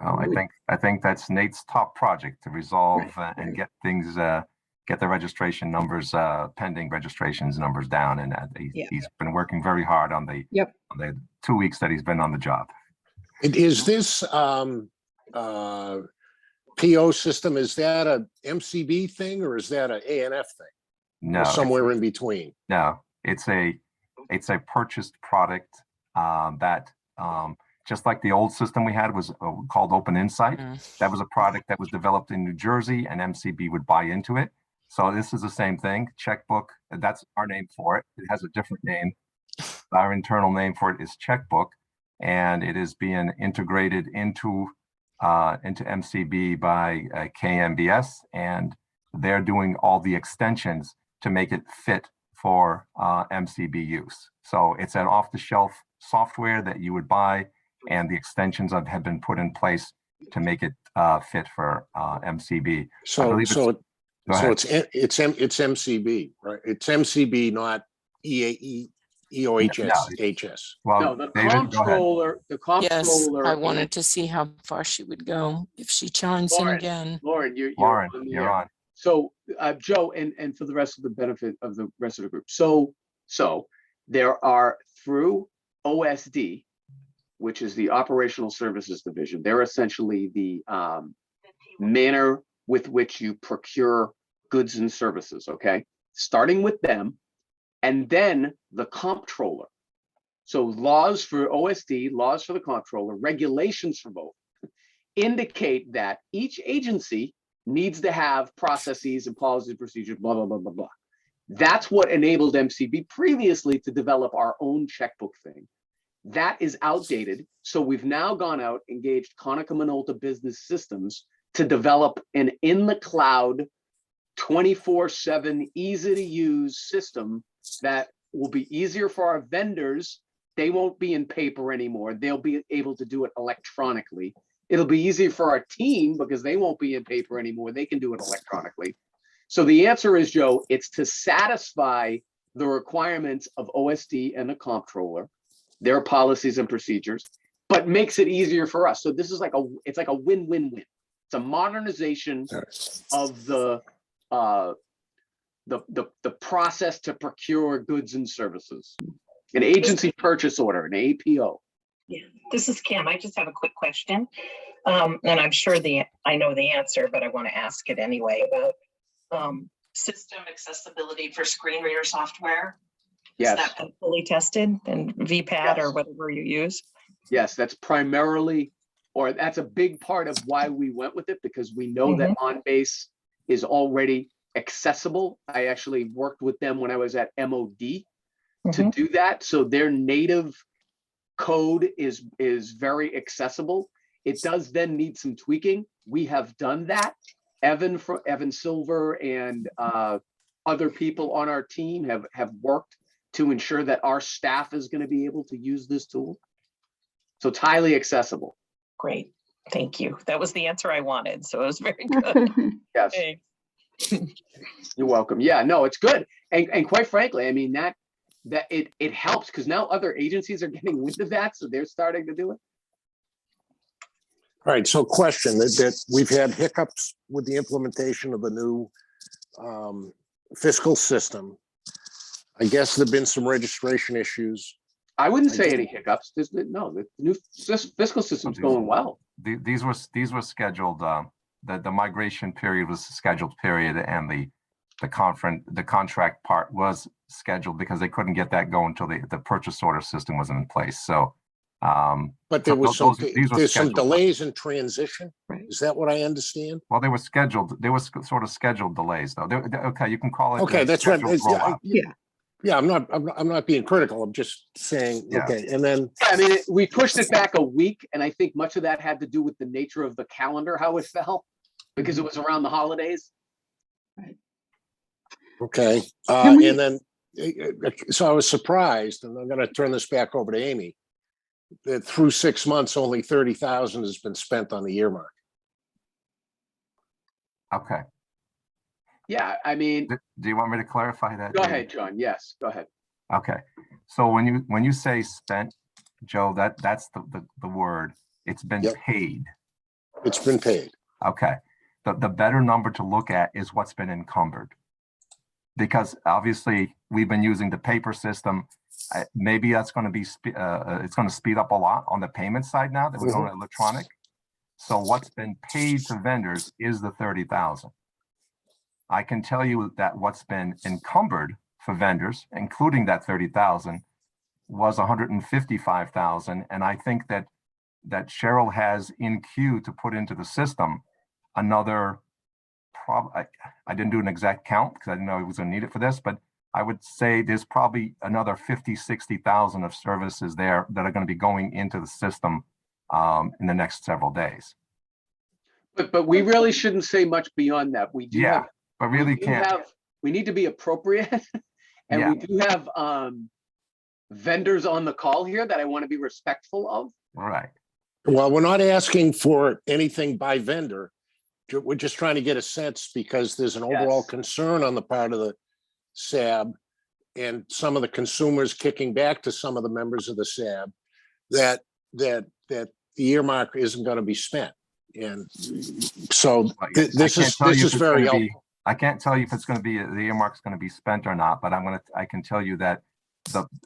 Well, I think that's Nate's top project to resolve and get things, get the registration numbers, pending registrations numbers down. And he's been working very hard on the 2 weeks that he's been on the job. Is this PO system, is that a MCB thing or is that an ANF thing? No, or somewhere in between. No, it's a purchased product that just like the old system we had was called Open Insight. That was a product that was developed in New Jersey and MCB would buy into it. So this is the same thing. Checkbook, that's our name for it. It has a different name. Our internal name for it is Checkbook, and it is being integrated into MCB by KMBS, and they're doing all the extensions to make it fit for MCB use. So it's an off-the-shelf software that you would buy and the extensions that have been put in place to make it fit for MCB. So, believe so, Go so ahead. it's MCB, right? It's MCB, not EOHS. Well, No, the David, go ahead. comptroller, the Yes, comptroller. I wanted to see how far she would go if she chimes in Lauren, again. Lauren, Lauren, on the you're air. on. So, Joe, and for the rest of the benefit of the rest of the group. So there are through OSD, which is the Operational Services Division. They're essentially the manner with which you procure goods and services, okay? Starting with them, and then the comptroller. So laws for OSD, laws for the comptroller, regulations for both indicate that each agency needs to have processes and policies and procedures, blah, blah, blah, blah, blah. That's what enabled MCB previously to develop our own checkbook thing. That is outdated. So we've now gone out, engaged Konica Minolta Business Systems to develop an in the cloud 24/7 easy to use system that will be easier for our vendors. They won't be in paper anymore. They'll be able to do it electronically. It'll be easier for our team because they won't be in paper anymore. They can do it electronically. So the answer is, Joe, it's to satisfy the requirements of OSD and the comptroller, their policies and procedures, but makes it easier for us. So this is like it's like a win-win-win. It's a modernization of the process to procure goods and services. An agency purchase order, an APO. Yeah, this is Kim. I just have a quick question. And I'm sure I know the answer, but I want to ask it anyway about system accessibility for screen reader software. Yes. Is that been fully tested and VPAD Yes. or whatever you use? Yes, that's primarily, or that's a big part of why we went with it, because we know that OnBase is already accessible. I actually worked with them when I was at MOD to do that. So their native code is very accessible. It does then need some tweaking. We have done that. Evan Silver and other people on our team have worked to ensure that our staff is going to be able to use this tool. So it's highly accessible. Great. Thank you. That was the answer I wanted. So it was very good. Yes. Thanks. You're welcome. Yeah, no, it's good. And quite frankly, I mean, that it helps because now other agencies are getting wind of that. So they're starting to do it. All right, so question that we've had hiccups with the implementation of the new fiscal system. I guess there've been some registration issues. I wouldn't say any hiccups. No, the new fiscal system's going well. These were scheduled. The migration period was a scheduled period, and the contract part was scheduled because they couldn't get that going until the purchase order system wasn't in place. So, but there was there's some scheduled. delays in transition. Right. Is that what I understand? Well, they were scheduled. There was sort of scheduled delays, though. Okay, you can call it. Okay, that's what. Rollout. Yeah, I'm not being critical. I'm just saying. Yeah. Okay, and then I mean, we pushed it back a week, and I think much of that had to do with the nature of the calendar, how it fell, because it was around the holidays. okay, Can we- and then so I was surprised, and I'm going to turn this back over to Amy. That through 6 months, only 30,000 has been spent on the earmark. Okay. Yeah, I mean, Do you want me to clarify that? go David? ahead, John. Yes, go ahead. Okay. So when you say spent, Joe, that's the word. It's been Yep. paid. It's been paid. Okay. The better number to look at is what's been encumbered. Because obviously we've been using the paper system. Maybe that's going to be it's going to speed up a lot on the payment side now that we're going electronic. So what's been paid to vendors is the 30,000. I can tell you that what's been encumbered for vendors, including that 30,000, was 155,000, and I think that Cheryl has in queue to put into the system another. I didn't do an exact count because I didn't know it was going to need it for this, but I would say there's probably another 50,000-60,000 of services there that are going to be going into the system in the next several days. But we really shouldn't say much beyond that. We do have, but really we do can't. have, we need to be appropriate, and we do have vendors on the call here that I want to be respectful of. Right. Well, we're not asking for anything by vendor. We're just trying to get a sense because there's an overall Yes. concern on the part of the SAB and some of the consumers kicking back to some of the members of the SAB that the earmark isn't going to be spent. And so this is very helpful. I can't tell you if it's going to be, the earmark's going to be spent or not, but I can tell you that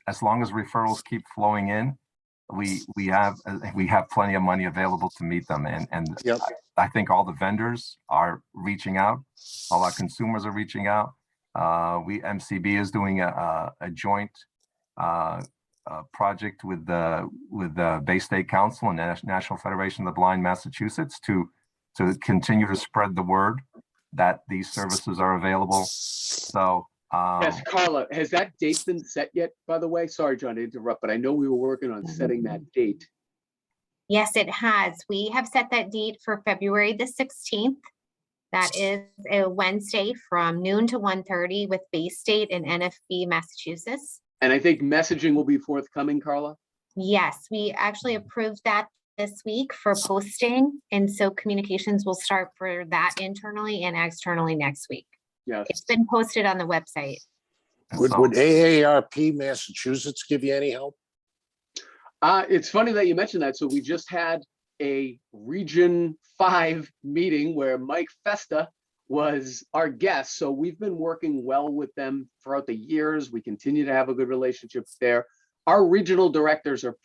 as long as referrals keep flowing in, we have plenty of money available to meet them. And Yep. I think all the vendors are reaching out. All our consumers are reaching out. MCB is doing a joint project with the Bay State Council and the National Federation of the Blind Massachusetts to continue to spread the word that these services are available. So Yes, Carla, has that date been set yet, by the way? Sorry, John, to interrupt, but I know we were working on setting that date. Yes, it has. We have set that date for February the 16th. That is a Wednesday from noon to 1:30 with Bay State and NFB Massachusetts. And I think messaging will be forthcoming, Carla? Yes, we actually approved that this week for posting. And so communications will start for that internally and externally next week. Yes. It's been posted on the website. Would AARP Massachusetts give you any help? It's funny that you mentioned that. So we just had a Region 5 meeting where Mike Festa was our guest. So we've been working well with them throughout the years. We continue to have a good relationship there. Our regional directors are,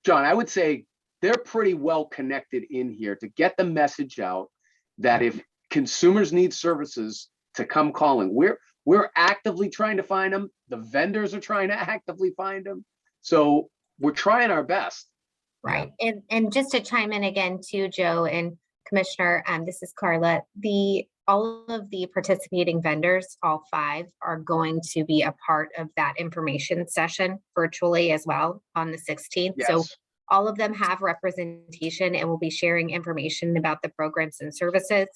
John, I would say they're pretty well connected in here to get the message out that if consumers need services, to come calling. We're actively trying to find them. The vendors are trying to actively find them. So we're trying our best. Right. And just to chime in again too, Joe and Commissioner, this is Carla. All of the participating vendors, all 5, are going to be a part of that information session virtually as well on the 16th. Yes. So all of them have representation and will be sharing information about the programs and services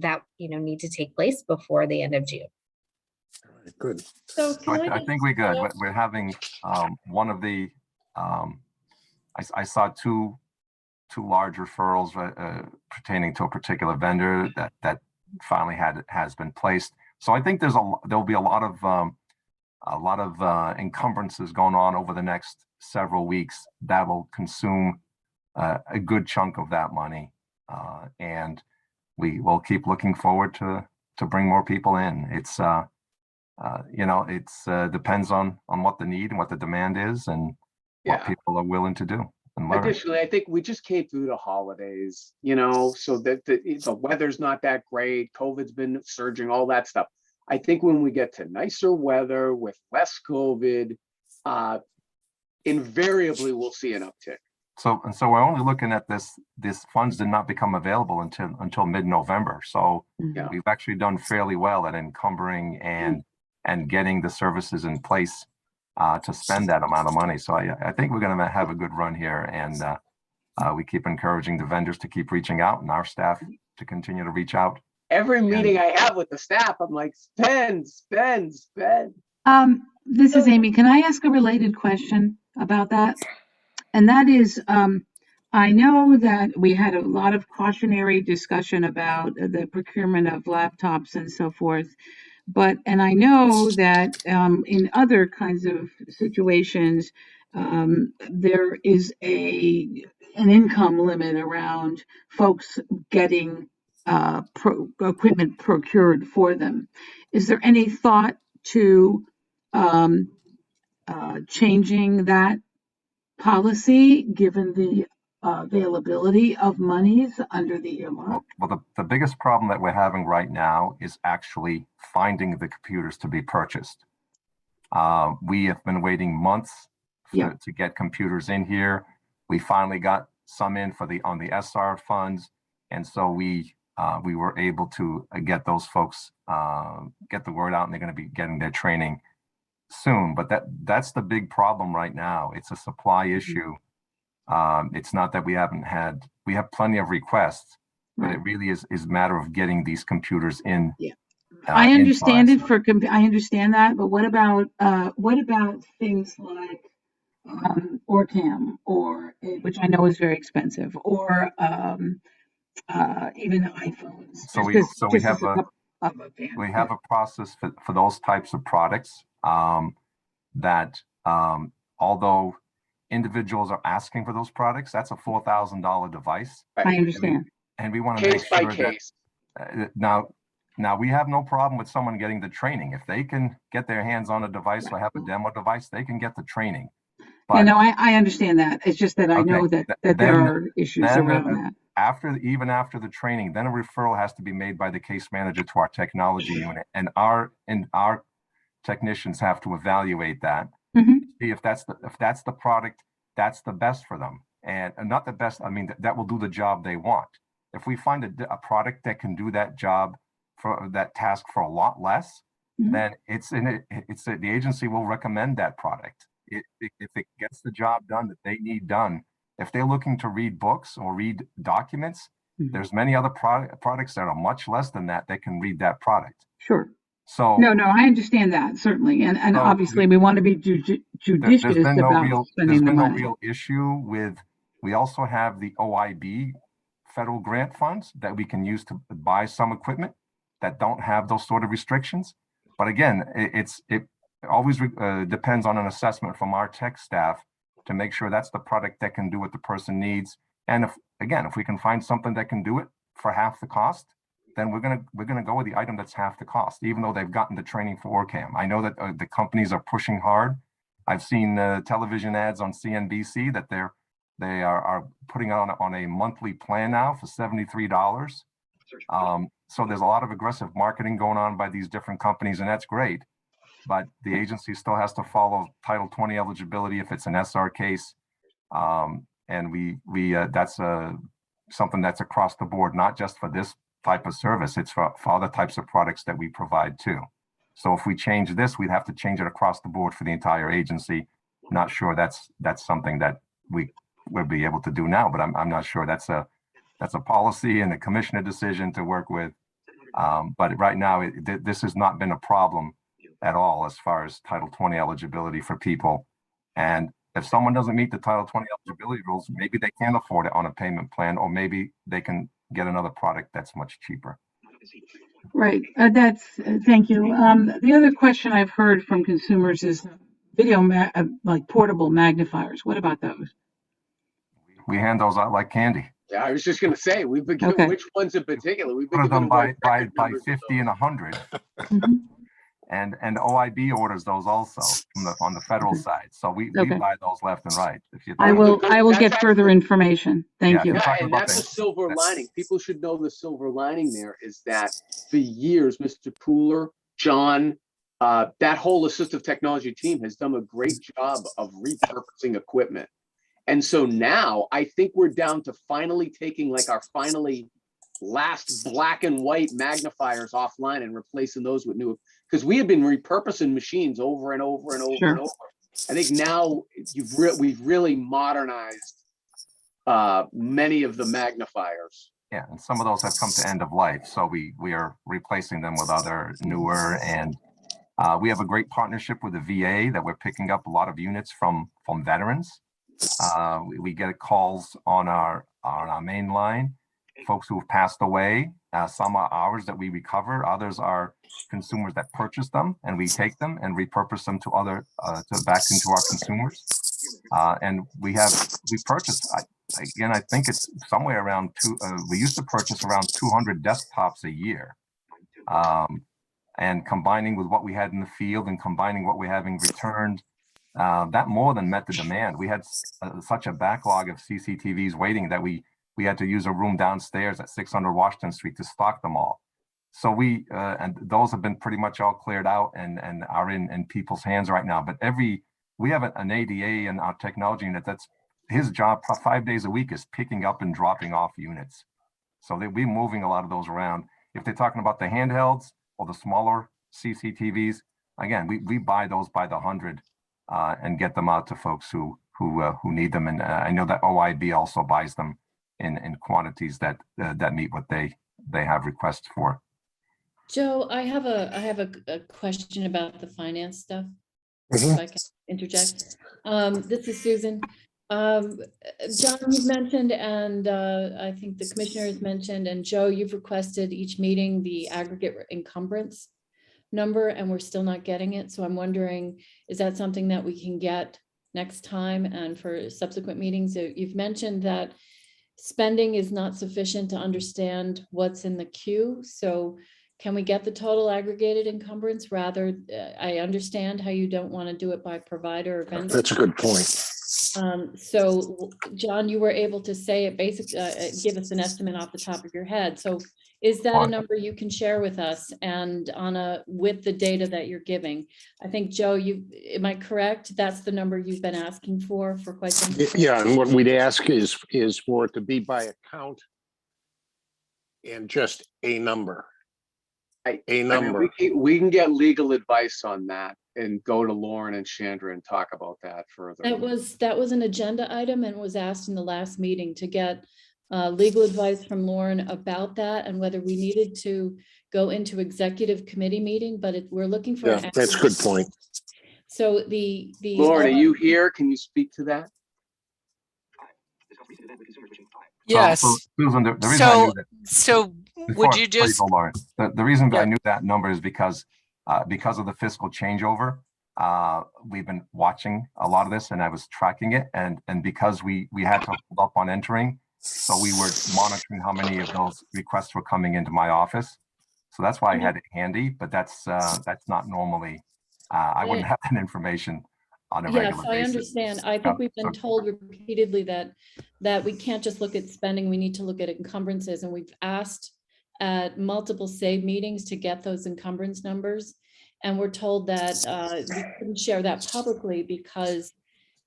that need to take place before the end of June. All right, good. So I think we're good. We're having one of the I saw two large referrals pertaining to a particular vendor that finally has been placed. So I think there'll be a lot of encumbrances going on over the next several weeks that will consume a good chunk of that money, and we will keep looking forward to bring more people in. It's depends on what the need and what the demand is and what people are willing to do. Additionally, I think we just came through the holidays, so that the weather's not that great. COVID's been surging, all that stuff. I think when we get to nicer weather with less COVID, invariably we'll see an uptick. So we're only looking at this funds did not become available until mid-November. So we've actually done fairly well at encumbering and getting the services in place to spend that amount of money. So I think we're going to have a good run here, and we keep encouraging the vendors to keep reaching out and our staff to continue to reach out. Every meeting I have with the staff, I'm like, spend. This is Amy. Can I ask a related question about that? And that is, I know that we had a lot of cautionary discussion about the procurement of laptops and so forth. And I know that in other kinds of situations, there is an income limit around folks getting equipment procured for them. Is there any thought to changing that policy given the availability of monies under the earmark? Well, the biggest problem that we're having right now is actually finding the computers to be purchased. We have been waiting months to get computers in here. We finally got some in on the SR funds, and so we were able to get those folks get the word out, and they're going to be getting their training soon. But that's the big problem right now. It's a supply issue. It's not that we have plenty of requests, but it really is a matter of getting these computers in I understand size. it for, I understand that, but what about things like ORCAM or, which I know is very expensive, or even iPhones? So we Just so we as have a a couple of them. we have a process for those types of products that although individuals are asking for those products, that's a $4,000 device. I understand. And we want to make Case by sure that case. now we have no problem with someone getting the training. If they can get their hands on a device or have a demo device, they can get the training. Yeah, But no, I understand that. It's just that I know okay, that there then are issues around that. even after the training, then a referral has to be made by the case manager to our technology unit, and our technicians have to evaluate that, Mhm. see if that's the product that's the best for them, and not the best. I mean, that will do the job they want. If we find a product that can do that job for that task for a lot less, Mhm. then the agency will recommend that product. If it gets the job done that they need done. If they're looking to read books or read documents, Mhm. there's many other products that are much less than that can read that product. Sure. So No, I understand that, certainly. And So obviously we want to be there's judicious been no about real spending the money. issue with. We also have the OIB federal grant funds that we can use to buy some equipment that don't have those sort of restrictions. But again, it always depends on an assessment from our tech staff to make sure that's the product that can do what the person needs. And if we can find something that can do it for half the cost, then we're gonna go with the item that's half the cost, even though they've gotten the training for ORCAM. I know that the companies are pushing hard. I've seen television ads on CNBC that they are putting on a monthly plan now for $73. So there's a lot of aggressive marketing going on by these different companies, and that's great. But the agency still has to follow Title 20 eligibility if it's an SR case. And that's something that's across the board, not just for this type of service. It's for other types of products that we provide too. So if we change this, we'd have to change it across the board for the entire agency. Not sure that's something that we would be able to do now, but I'm not sure that's a policy and a commissioner decision to work with. But right now, this has not been a problem at all as far as Title 20 eligibility for people. And if someone doesn't meet the Title 20 eligibility rules, maybe they can't afford it on a payment plan, or maybe they can get another product that's much cheaper. Right. Thank you. The other question I've heard from consumers is video, like portable magnifiers. What about those? We hand those out like candy. Yeah, I was just going to say, we've been Okay. which ones in particular? We've been Put them giving away by record numbers of 50 and 100. Mhm. And OIB orders those also on the federal Okay. side. So we Okay. buy those left and right. If you I will get That's further actually- information. Thank you. You're Yeah, talking and about that's a the- silver lining. People should know the silver lining there is that for years, Mr. Pooler, John, that whole assistive technology team has done a great job of repurposing equipment. And so now I think we're down to finally taking like our last black and white magnifiers offline and replacing those with new, because we have been repurposing machines over and over and over Sure. and over. I think now we've really modernized many of the magnifiers. Yeah, and some of those have come to end of life. So we are replacing them with other newer, and we have a great partnership with the VA that we're picking up a lot of units from veterans. We get calls on our main line, folks who have passed away. Some are ours that we recover. Others are consumers that purchase them, and we take them and repurpose them to back into our consumers. And we purchase. Again, I think it's somewhere around we used to purchase around 200 desktops a year. And combining with what we had in the field and combining what we're having returned, that more than met the demand. We had such a backlog of CCTVs waiting that we had to use a room downstairs at 600 Washington Street to stock them all. So and those have been pretty much all cleared out and are in people's hands right now. But we have an ADA in our technology unit that's his job 5 days a week is picking up and dropping off units. So we're moving a lot of those around. If they're talking about the handhelds or the smaller CCTVs, again, we buy those by the 100 and get them out to folks who need them. And I know that OIB also buys them in quantities that meet what they have requests for. Joe, I have a question about the finance stuff, if Mhm. I can interject. This is Susan. John, you've mentioned, and I think the commissioner has mentioned, and Joe, you've requested each meeting the aggregate encumbrance number, and we're still not getting it. So I'm wondering, is that something that we can get next time and for subsequent meetings? You've mentioned that spending is not sufficient to understand what's in the queue. So can we get the total aggregated encumbrance rather? I understand how you don't want to do it by provider or vendor. That's a good point. So John, you were able to say it basically, give us an estimate off the top of your head. So is that a number you can share with us and with the data that you're giving? I think, Joe, am I correct? That's the number you've been asking for quite some time. Yeah, and what we'd ask is for it to be by account and just a number. I mean, we can get legal advice on that and go to Lauren and Chandra and talk about that further. That was an agenda item and was asked in the last meeting to get legal advice from Lauren about that and whether we needed to go into executive committee meeting, but we're looking for. Yeah, that's a good point. So the. Lauren, are you here? Can you speak to that? Yes. So, Susan, the reason I knew that. So would you just, Lauren, the reason Yeah. I knew that number is because of the fiscal changeover. We've been watching a lot of this and I was tracking it, and because we had to hold up on entering, so we were monitoring how many of those requests were coming into my office. So that's why I had it handy, but that's not normally, I wouldn't have that information on a regular Yes, I basis. understand. I think we've been told repeatedly that we can't just look at spending, we need to look at encumbrances, and we've asked at multiple SAB meetings to get those encumbrance numbers. And we're told that we couldn't share that publicly because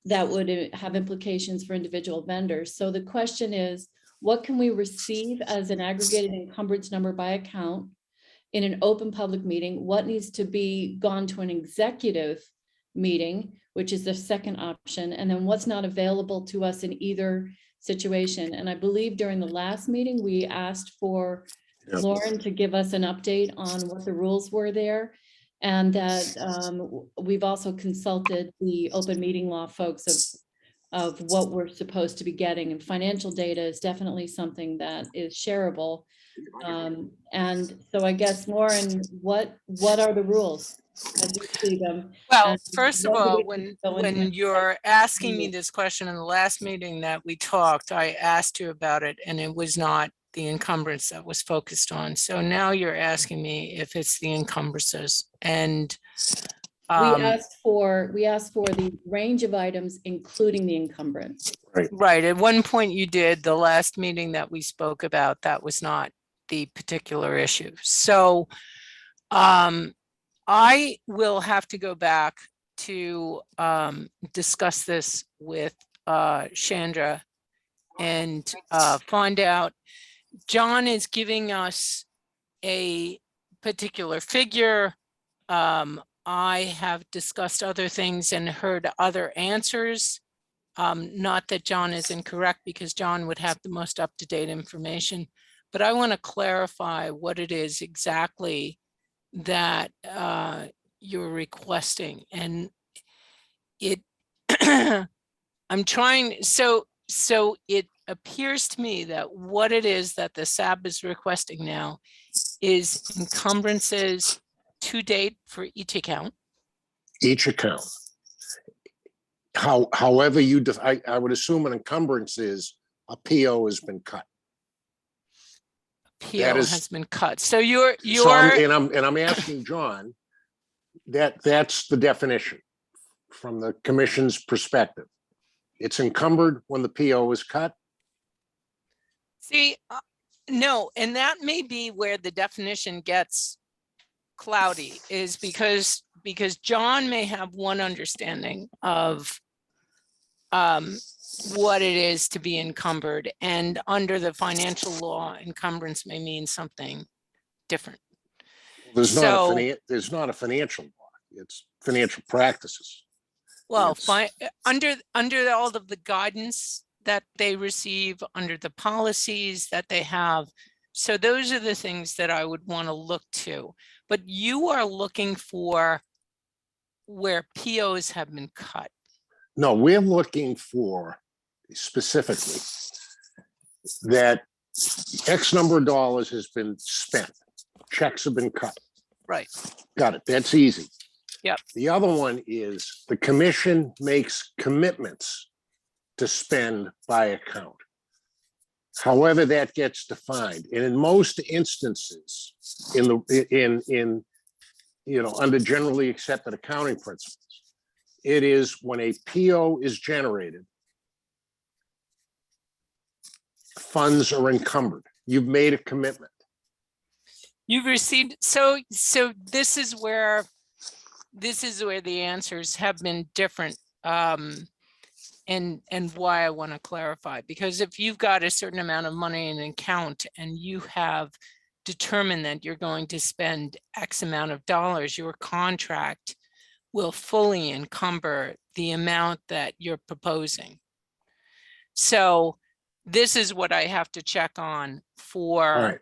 that would have implications for individual vendors. So the question is, what can we receive as an aggregated encumbrance number by account in an open public meeting? What needs to be gone to an executive meeting, which is the second option, and then what's not available to us in either situation? And I believe during the last meeting, we asked for Lauren to give us an update on what the rules were there. And that we've also consulted the open meeting law folks of what we're supposed to be getting, and financial data is definitely something that is shareable. And so I guess, Lauren, what are the rules as you see them? well, And first of what do all, we go into when you're asking me this question in the last meeting that we talked, I asked you about it and it was not the encumbrance that was focused on. So now you're asking me if it's the encumbrances, and we asked for the range of items, including the encumbrance. right. At one point you did, the last meeting that we spoke about, that was not the particular issue. So I will have to go back to discuss this with Chandra and find out. John is giving us a particular figure. I have discussed other things and heard other answers. Not that John is incorrect, because John would have the most up-to-date information, but I want to clarify what it is exactly that you're requesting. And it, I'm trying, so it appears to me that what it is that the SAB is requesting now is encumbrances to date for each account. Each account. However you, I would assume an encumbrance is a PO has been cut. PO has been cut. So So I'm asking John, that's the definition from the commission's perspective. It's encumbered when the PO is cut. See, no, and that may be where the definition gets cloudy, is because John may have one understanding of what it is to be encumbered, and under the financial law, encumbrance may mean something different. There's not a financial law. It's financial practices. Well, under all of the guidance that they receive, under the policies that they have, So those are the things that I would want to look to. But you are looking for where POs have been cut. No, we're looking for specifically that X number of dollars has been spent. Checks have been cut. Right. Got it. That's easy. Yep. The other one is the commission makes commitments to spend by account. However that gets defined. And in most instances, under generally accepted accounting principles, it is when a PO is generated, funds are encumbered. You've made a commitment. You've received, so this is where the answers have been different. And why I want to clarify, because if you've got a certain amount of money in an account and you have determined that you're going to spend X amount of dollars, your contract will fully encumber the amount that you're proposing. So this is what I have to check on for. All right.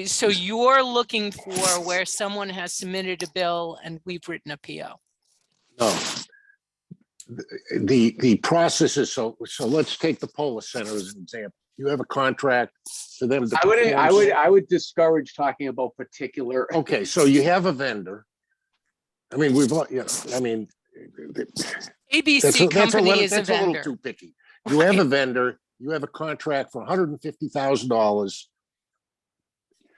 So you're looking for where someone has submitted a bill and we've written a PO. No. The process is so let's take the Polis Center as an example. You have a contract for them to I would discourage talking about particular. Okay, so you have a vendor. I mean, ABC company is a that's a little vendor. too picky. You have a vendor, you have a contract for $150,000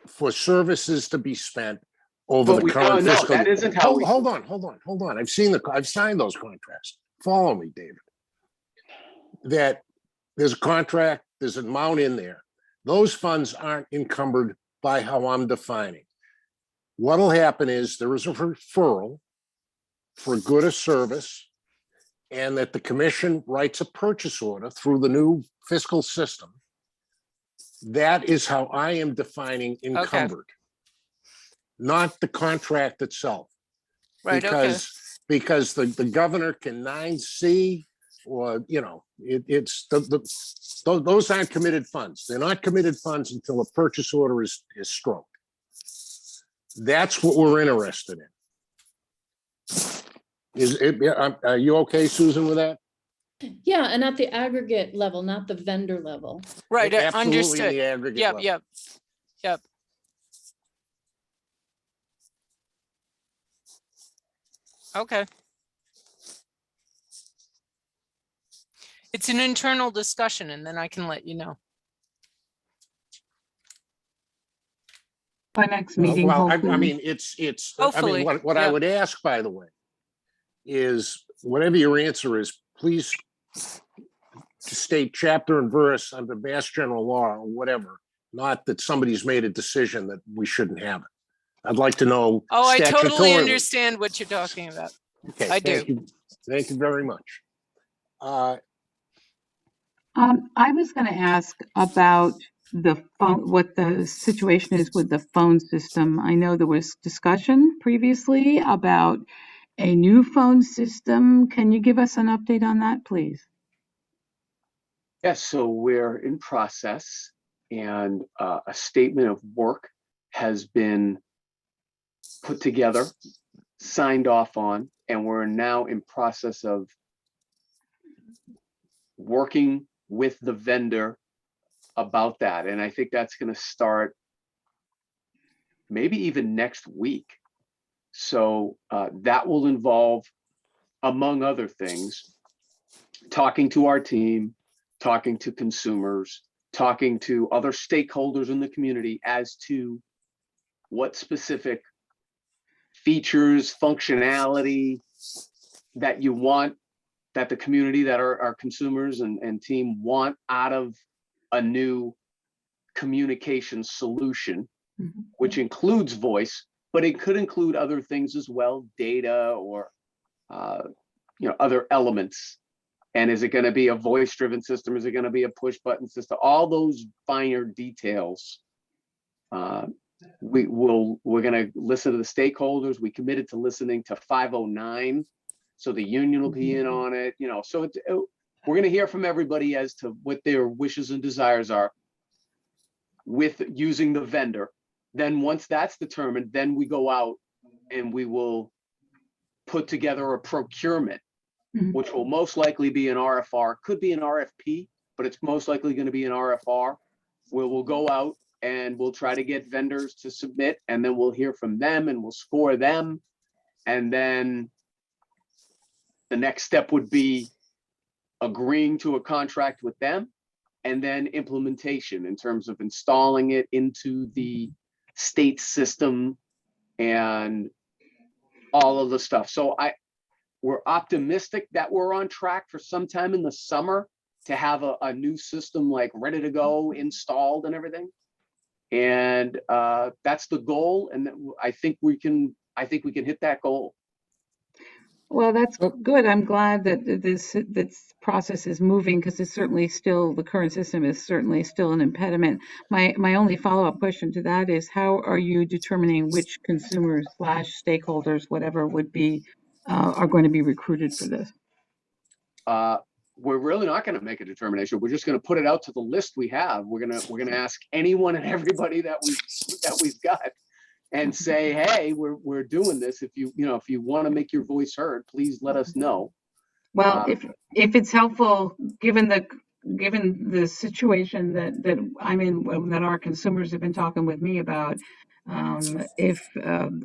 for services to be spent over the current fiscal. That isn't how we. Hold on. I've signed those contracts. Follow me, David. That there's a contract, there's an amount in there. Those funds aren't encumbered by how I'm defining. What'll happen is there is a referral for good or service, and that the commission writes a purchase order through the new fiscal system. That is how I am defining encumbered, not the contract itself. Right. Because the governor can 9C, or those aren't committed funds. They're not committed funds until a purchase order is stroked. That's what we're interested in. Are you okay, Susan, with that? Yeah, and at the aggregate level, not the vendor level. Right. Absolutely in Understood. the aggregate level. Yep. Okay. It's an internal discussion, and then I can let you know. By next meeting, Well, hopefully. I mean, Hopefully, what I would ask, by the way, is whatever your answer is, please state chapter and verse under Mass General Law or whatever, not that somebody's made a decision that we shouldn't have it. I'd like to know. Oh, I totally statutorily. understand what you're talking about. Okay, I thank do. you. Thank you very much. I was going to ask about the phone, what the situation is with the phone system. I know there was discussion previously about a new phone system. Can you give us an update on that, please? Yes, so we're in process, and a statement of work has been put together, signed off on, and we're now in process of working with the vendor about that. And I think that's going to start maybe even next week. So that will involve, among other things, talking to our team, talking to consumers, talking to other stakeholders in the community as to what specific features, functionality that you want, that the community, that our consumers and team want out of a new communication solution, which includes voice, but it could include other things as well, data or other elements. And is it going to be a voice-driven system? Is it going to be a push-button system? All those finer details. We're going to listen to the stakeholders. We committed to listening to 509, so the union will be in on it. So we're going to hear from everybody as to what their wishes and desires are. with using the vendor. Then once that's determined, then we go out and we will put together a procurement, Mhm. which will most likely be an RFR, could be an RFP, but it's most likely going to be an RFR, where we'll go out and we'll try to get vendors to submit, and then we'll hear from them and we'll score them. And then the next step would be agreeing to a contract with them, and then implementation in terms of installing it into the state system and all of the stuff. So we're optimistic that we're on track for sometime in the summer to have a new system like ready to go, installed and everything. And that's the goal. And I think we can hit that goal. Well, that's good. I'm glad that this process is moving, because it's certainly still, the current system is certainly still an impediment. My only follow-up question to that is, how are you determining which consumers / stakeholders, whatever would be, are going to be recruited for this? We're really not going to make a determination. We're just going to put it out to the list we have. We're going to ask anyone and everybody that we've got, and say, hey, we're doing this. If you want to make your voice heard, please let us know. Well, if it's helpful, given the situation that I'm in, that our consumers have been talking with me about, if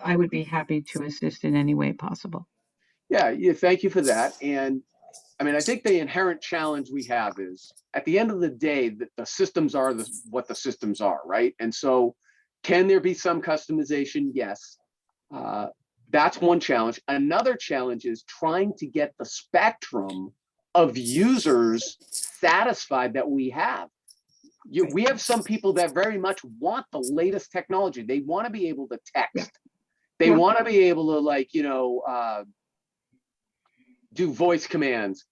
I would be happy to assist in any way possible. Yeah, thank you for that. And I mean, I think the inherent challenge we have is, at the end of the day, that the systems are what the systems are, right? And so, can there be some customization? Yes. That's one challenge. Another challenge is trying to get the spectrum of users satisfied that we have. We have some people that very much want the latest technology. They want to be able to text. They want to be able to, do voice commands.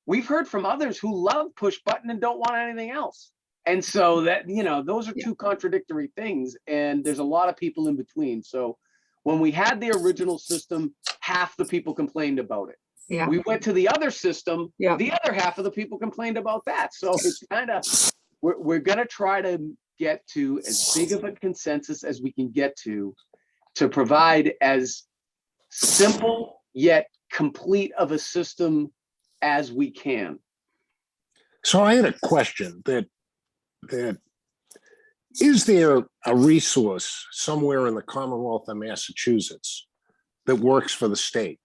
We've heard from others who love push button and don't want anything else. And so that, those are two contradictory things. And there's a lot of people in between. So when we had the original system, half the people complained about it. Yeah. We went to the other system. The other half of the people complained about that. So it's kind of, we're going to try to get to as big of a consensus as we can get to provide as simple yet complete of a system as we can. So I had a question that is there a resource somewhere in the Commonwealth of Massachusetts that works for the state,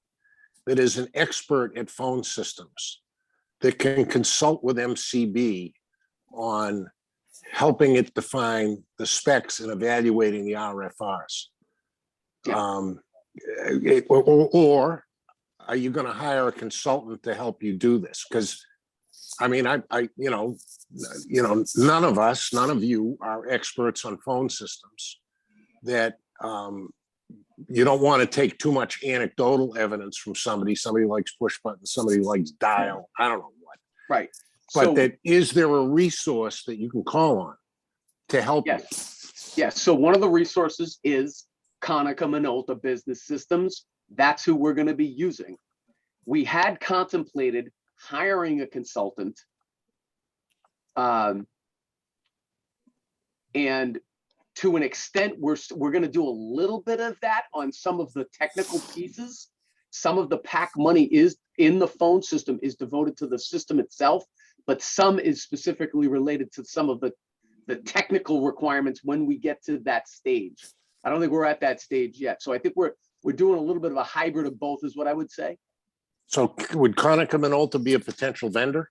that is an expert at phone systems, that can consult with MCB on helping it define the specs and evaluating the RFRs? Or are you going to hire a consultant to help you do this? Because I mean, none of us, none of you are experts on phone systems. That you don't want to take too much anecdotal evidence from somebody. Somebody likes push button, somebody likes dial. I don't know what. Right. But is there a resource that you can call on to help you? Yes. So one of the resources is Konica Minolta Business Systems. That's who we're going to be using. We had contemplated hiring a consultant, and to an extent, we're going to do a little bit of that on some of the technical pieces. Some of the PAC money is in the phone system is devoted to the system itself, but some is specifically related to some of the technical requirements when we get to that stage. I don't think we're at that stage yet. So I think we're doing a little bit of a hybrid of both, is what I would say. So would Konica Minolta be a potential vendor?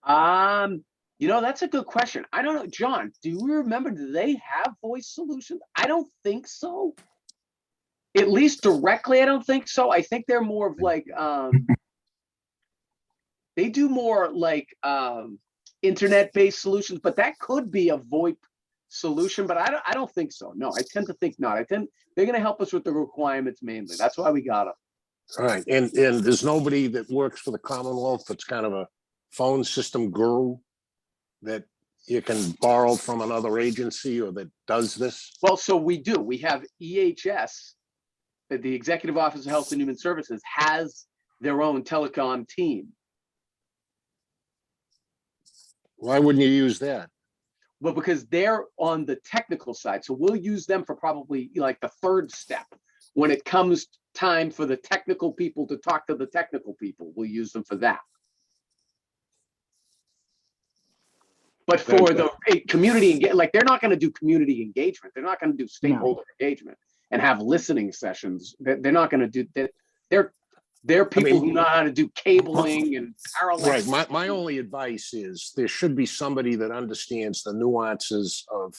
That's a good question. I don't know. John, do you remember, do they have voice solutions? I don't think so. At least directly, I don't think so. I think they're more of like, they do more like internet-based solutions, but that could be a VoIP solution, but I don't think so. No, I tend to think not. They're going to help us with the requirements mainly. That's why we got them. All right. And there's nobody that works for the Commonwealth that's kind of a phone system guru that you can borrow from another agency or that does this? Well, so we do. We have EHS, the Executive Office of Health and Human Services, has their own telecom team. Why wouldn't you use that? but because they're on the technical side, so we'll use them for probably like the third step. When it comes time for the technical people to talk to the technical people, we'll use them for that. But for the community, like they're not going to do community engagement. They're not going to do stakeholder engagement and have listening sessions. They're not going to do that. They're people who know how to do cabling and parallel. Right. My only advice is there should be somebody that understands the nuances of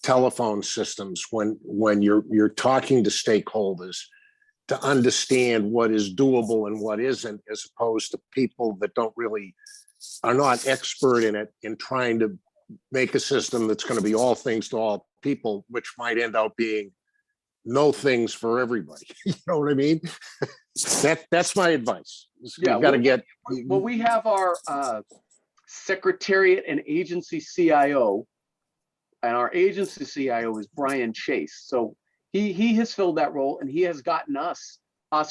telephone systems when you're talking to stakeholders, to understand what is doable and what isn't, as opposed to people that are not expert in it, in trying to make a system that's going to be all things to all people, which might end up being no things for everybody. You know what I mean? That's my advice. Yeah, got to get. Well, we have our Secretariat and Agency CIO, and our agency CIO is Brian Chase. So he has filled that role, and he has gotten us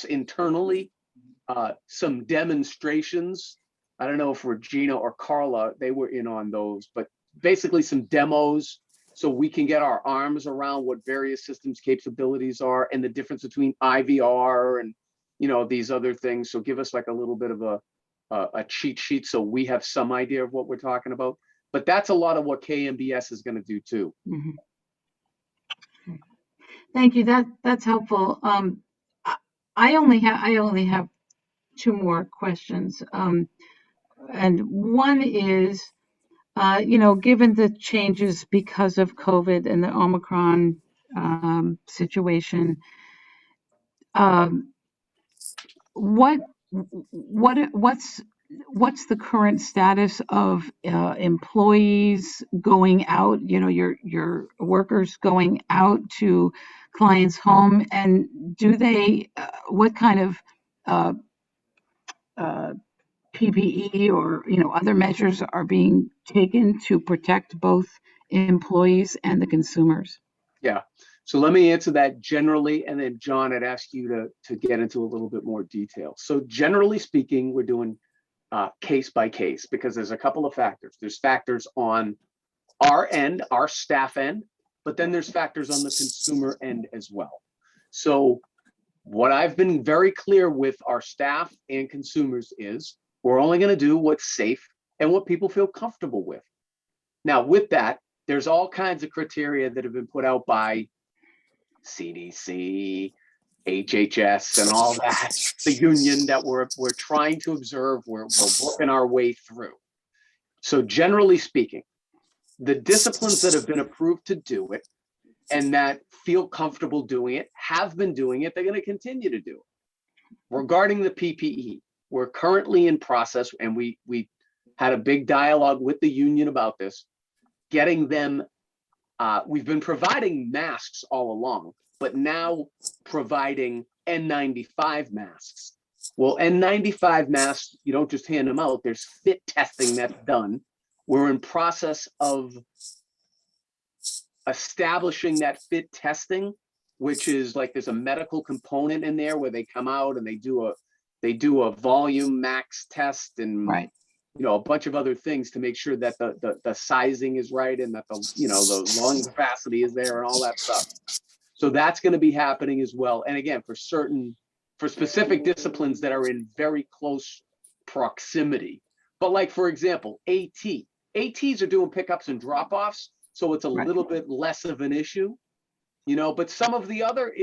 internally some demonstrations. I don't know if Regina or Carla, they were in on those, but basically some demos so we can get our arms around what various systems capabilities are and the difference between IVR and, you know, these other things. So give us like a little bit of a cheat sheet so we have some idea of what we're talking about. But that's a lot of what KMBS is going to do too. Mm-hmm. Thank you. That's helpful. I only have two more questions. And one is, given the changes because of COVID and the Omicron situation, what's the current status of employees going out? Your workers going out to clients' home, and do they? What kind of PPE or other measures are being taken to protect both employees and the consumers? Yeah. So let me answer that generally, and then John, I'd ask you to get into a little bit more detail. So generally speaking, we're doing case by case because there's a couple of factors. There's factors on our end, our staff end, but then there's factors on the consumer end as well. So what I've been very clear with our staff and consumers is we're only going to do what's safe and what people feel comfortable with. Now, with that, there's all kinds of criteria that have been put out by CDC, HHS, and all that, the union that we're trying to observe, we're working our way through. So generally speaking, the disciplines that have been approved to do it and that feel comfortable doing it have been doing it. They're going to continue to do it. Regarding the PPE, we're currently in process, and we had a big dialogue with the union about this, getting them, we've been providing masks all along, but now providing N95 masks. Well, N95 masks, you don't just hand them out. There's fit testing that's done. We're in process of establishing that fit testing, which is like there's a medical component in there where they come out and they do a volume max test and a bunch of other things to make sure that the sizing is right and that the lung capacity is there and all that stuff. So that's going to be happening as well. And again, for specific disciplines that are in very close proximity. But like, for example, ATs are doing pickups and drop-offs, so it's a little bit less of an issue, but some of the other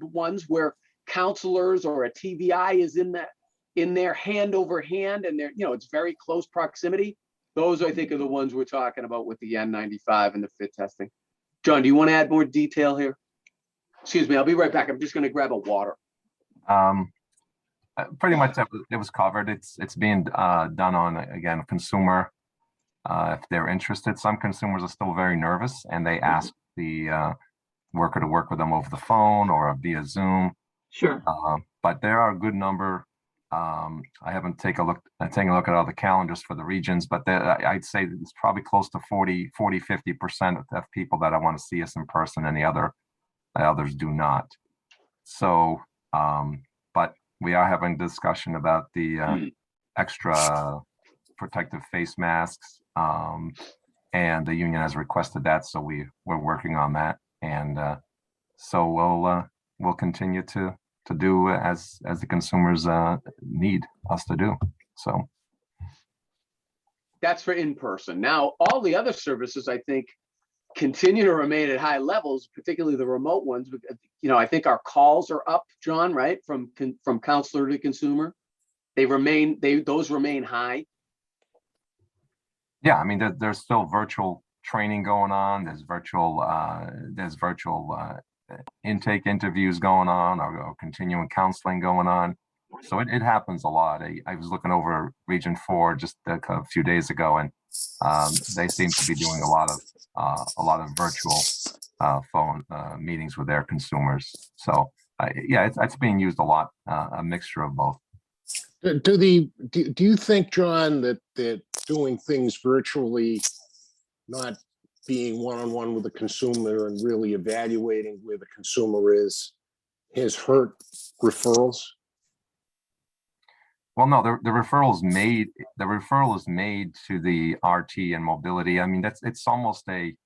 ones where counselors or a TVI is in their hand over hand and they're, it's very close proximity. Those, I think, are the ones we're talking about with the N95 and the fit testing. John, do you want to add more detail here? Excuse me, I'll be right back. I'm just going to grab a water. Pretty much it was covered. It's being done on, again, consumer. If they're interested, some consumers are still very nervous and they ask the worker to work with them over the phone or via Zoom. Sure. But there are a good number. I haven't taken a look at all the calendars for the regions, but I'd say it's probably close to 50% of people that I want to see us in person, and the others do not. So, but we are having a discussion about the extra protective face masks. and the union has requested that, so we're working on that, and so we'll continue to do as the consumers need us to do. So That's for in person. Now, all the other services, I think, continue to remain at high levels, particularly the remote ones. I think our calls are up, John, right? From counselor to consumer. Those remain high. yeah, I mean, there's still virtual training going on. There's virtual intake interviews going on, or continuing counseling going on. So it happens a lot. I was looking over Region 4 just a few days ago, and they seem to be doing a lot of virtual phone meetings with their consumers. So yeah, it's being used a lot, a mixture of both. Do you think, John, that doing things virtually, not being one-on-one with the consumer and really evaluating where the consumer is, has hurt referrals? Well, no, the referral is made to the RT and mobility. I mean, it's almost a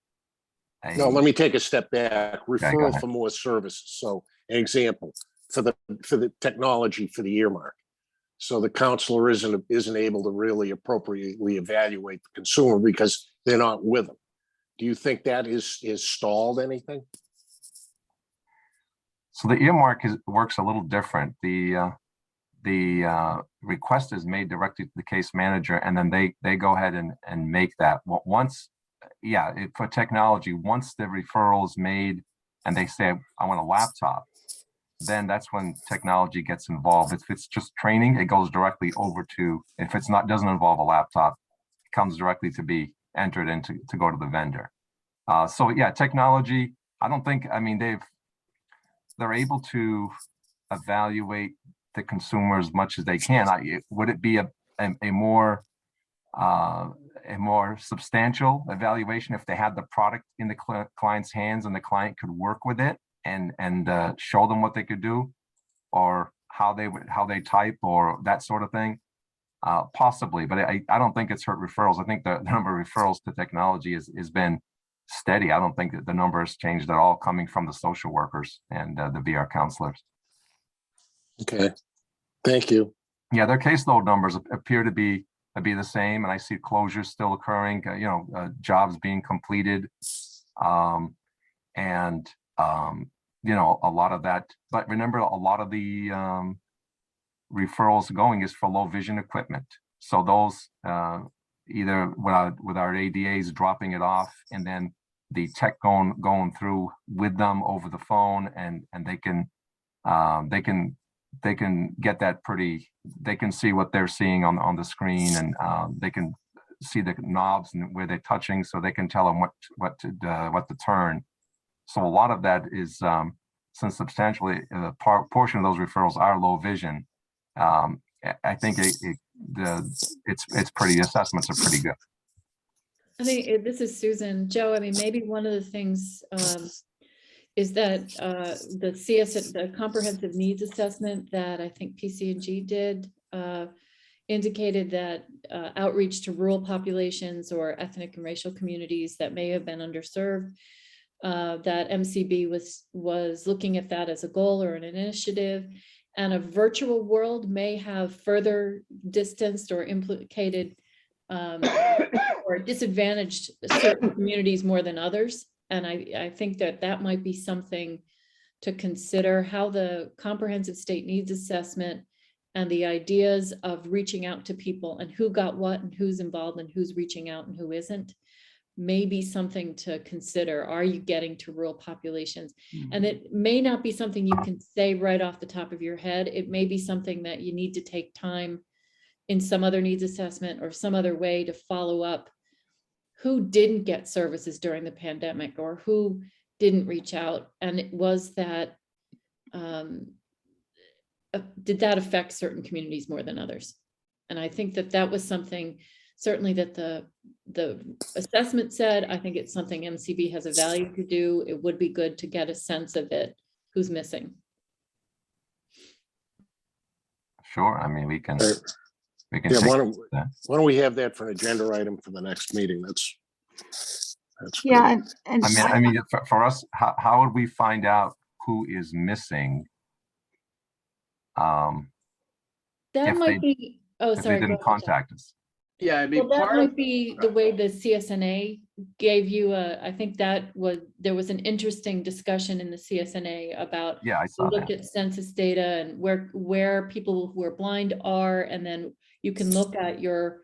No, let me take a step back. go Referral ahead. for more services. So an example, for the technology for the earmark. So the counselor isn't able to really appropriately evaluate the consumer because they're not with them. Do you think that is stalled anything? So the earmark works a little different. The request is made directly to the case manager, and then they go ahead and make that. For technology, once the referral is made and they say, I want a laptop, then that's when technology gets involved. If it's just training, it goes directly over to, if it's not, doesn't involve a laptop, it comes directly to be entered into to go to the vendor. So yeah, technology, I don't think, I mean, they're able to evaluate the consumer as much as they can. Would it be a more substantial evaluation if they had the product in the client's hands and the client could work with it and show them what they could do, or how they type, or that sort of thing? Possibly, but I don't think it's hurt referrals. I think the number of referrals to technology has been steady. I don't think that the number has changed at all, coming from the social workers and the VR counselors. Okay, thank you. Yeah, their caseload numbers appear to be the same, and I see closures still occurring. Jobs being completed, and a lot of that. But remember, a lot of the referrals going is for low vision equipment. So those either with our ADAs dropping it off, and then the tech going through with them over the phone, and they can get that they can see what they're seeing on the screen, and they can see the knobs and where they're touching, so they can tell them what to turn. So a lot of that is, since substantially portion of those referrals are low vision, I think the assessments are pretty good. I think this is Susan. Joe, I mean, maybe one of the things is that the comprehensive needs assessment that I think PC&G did indicated that outreach to rural populations or ethnic and racial communities that may have been underserved, that MCB was looking at that as a goal or an initiative, and a virtual world may have further distanced or implicated or disadvantaged certain communities more than others. And I think that might be something to consider, how the comprehensive state needs assessment and the ideas of reaching out to people and who got what and who's involved and who's reaching out and who isn't, may be something to consider. Are you getting to rural populations? And it may not be something you can say right off the top of your head. It may be something that you need to take time in some other needs assessment or some other way to follow up who didn't get services during the pandemic or who didn't reach out. And it was that, did that affect certain communities more than others? And I think that was something certainly that the assessment said. I think it's something MCB has a value to do. It would be good to get a sense of it, who's missing. Sure, I mean, we can Yeah, take why that. don't we have that for an agenda item for the next meeting? That's That's good. Yeah, and I mean, for us, how would we find out who is missing? That If might they- be, oh, If they sorry. go didn't ahead, John. contact us. Yeah, I mean, Well, that part of, might be the way the CSNA gave you I think that was, there was an interesting discussion in the CSNA about, Yeah, I we saw looked that. at census data and where people who are blind are, and then you can look at your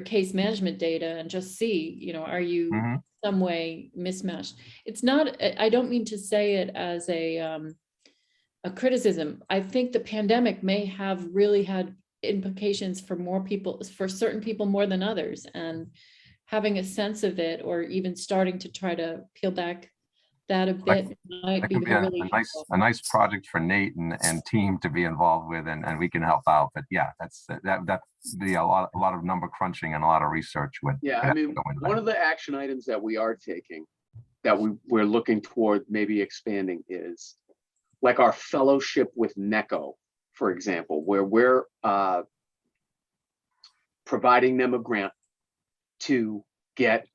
case management data and just see, you know, are you Mhm. some way mismatched? It's not, I don't mean to say it as a criticism. I think the pandemic may have really had implications for more people, for certain people more than others, and having a sense of it, or even starting to try to peel back that a bit might That be can be a really helpful. nice project for Nate and team to be involved with, and we can help out. But yeah, that be a lot of number crunching and a lot of research with. yeah, I mean, one of the action items that we are taking that we're looking toward maybe expanding is like our fellowship with NECO, for example, where we're providing them a grant to get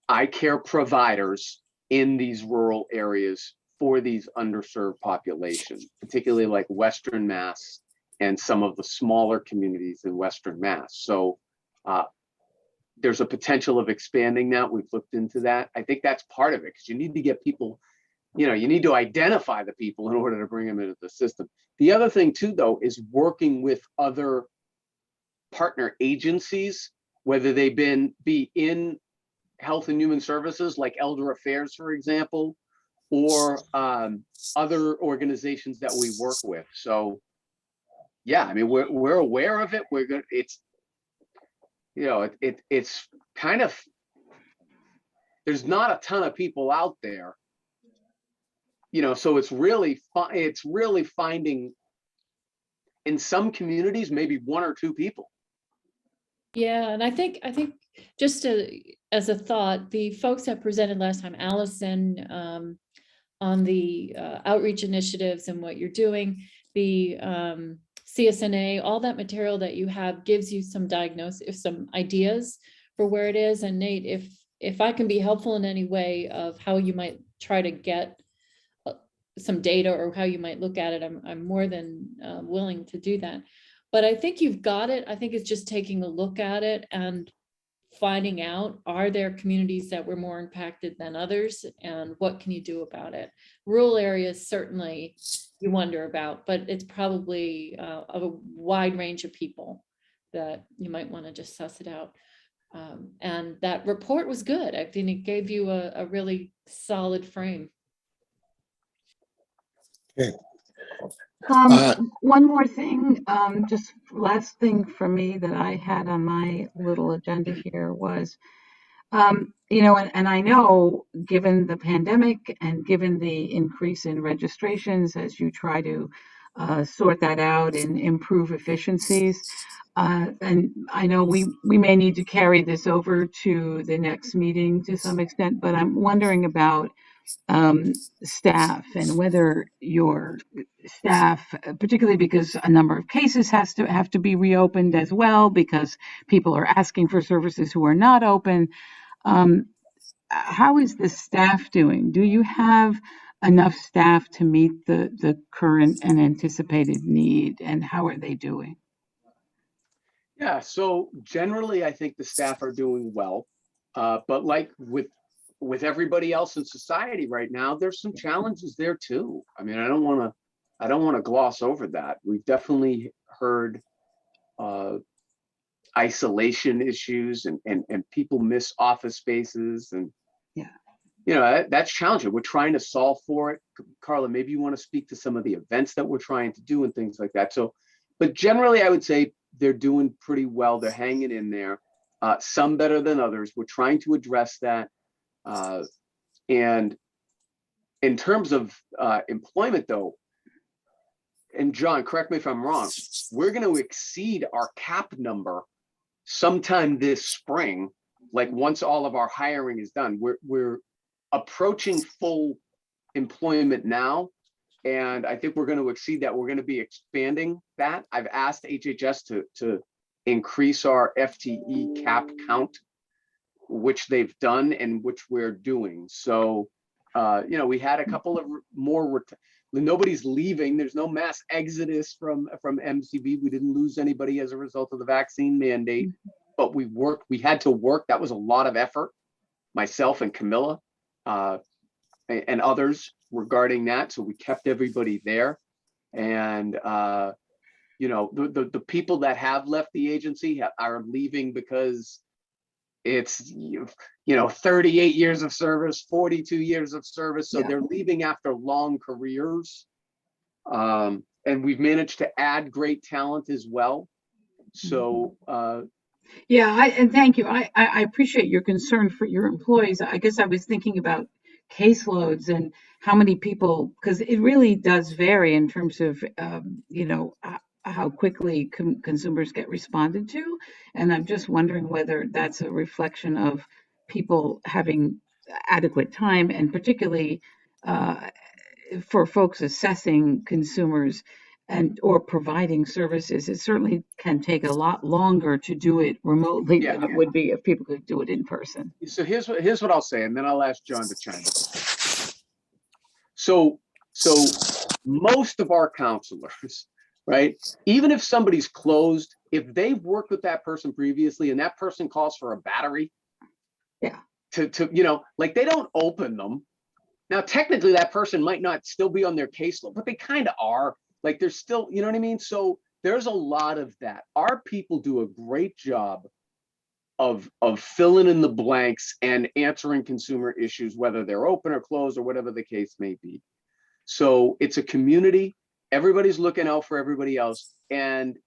eye care providers in these rural areas for these underserved populations, particularly like Western Mass and some of the smaller communities in Western Mass. So there's a potential of expanding that. We've looked into that. I think that's part of it, because you need to get people, you know, you need to identify the people in order to bring them into the system. The other thing too, though, is working with other partner agencies, whether they be in health and human services like Elder Affairs, for example, or other organizations that we work with. So yeah, I mean, we're aware of it. We're good. It's, you know, it's kind of, there's not a ton of people out there, you know, so it's really finding in some communities, maybe one or two people. Yeah, and I think just as a thought, the folks that presented last time, Allison, on the outreach initiatives and what you're doing, the CSNA, all that material that you have gives you some diagnosis, some ideas for where it is. And Nate, if I can be helpful in any way of how you might try to get some data or how you might look at it, I'm more than willing to do that. But I think you've got it. I think it's just taking a look at it and finding out, are there communities that were more impacted than others, and what can you do about it? Rural areas, certainly you wonder about, but it's probably of a wide range of people that you might want to just suss it out. And that report was good. I think it gave you a really solid frame. Okay. One more thing, just last thing for me that I had on my little agenda here was, you know, and I know, given the pandemic and given the increase in registrations, as you try to sort that out and improve efficiencies, and I know we may need to carry this over to the next meeting to some extent, but I'm wondering about staff and whether your staff, particularly because a number of cases have to be reopened as well, because people are asking for services who are not open. How is the staff doing? Do you have enough staff to meet the current and anticipated need, and how are they doing? Yeah, so generally, I think the staff are doing well, but like with everybody else in society right now, there's some challenges there too. I mean, I don't want to gloss over that. We've definitely heard isolation issues and people miss office spaces, and Yeah. you know, that's challenging. We're trying to solve for it. Carla, maybe you want to speak to some of the events that we're trying to do and things like that. So, but generally, I would say they're doing pretty well. They're hanging in there. Some better than others. We're trying to address that. And in terms of employment, though, and John, correct me if I'm wrong, we're going to exceed our cap number sometime this spring. Like once all of our hiring is done, we're approaching full employment now, and I think we're going to exceed that. We're going to be expanding that. I've asked HHS to increase our FTE cap count which they've done and which we're doing. So, we had a couple of more, nobody's leaving. There's no mass exodus from MCB. We didn't lose anybody as a result of the vaccine mandate, but we had to work. That was a lot of effort, myself and Camilla and others regarding that. So we kept everybody there. And, the people that have left the agency are leaving because it's 38 years of service, 42 years of service, so they're leaving after long careers, and we've managed to add great talent as well. So and thank you. I appreciate your concern for your employees. I guess I was thinking about caseloads and how many people, because it really does vary in terms of how quickly consumers get responded to. And I'm just wondering whether that's a reflection of people having adequate time, and particularly for folks assessing consumers or providing services. It certainly can take a lot longer to do it remotely than it would be if people could do it in person. So here's what I'll say, and then I'll ask John to chime in. So most of our counselors, right? Even if somebody's closed, if they've worked with that person previously and that person calls for a battery, to they don't open them. Now, technically that person might not still be on their caseload, but they kind of are. Like they're still, you know what I mean? So there's a lot of that. Our people do a great job of filling in the blanks and answering consumer issues, whether they're open or closed or whatever the case may be. So it's a community. Everybody's looking out for everybody else. And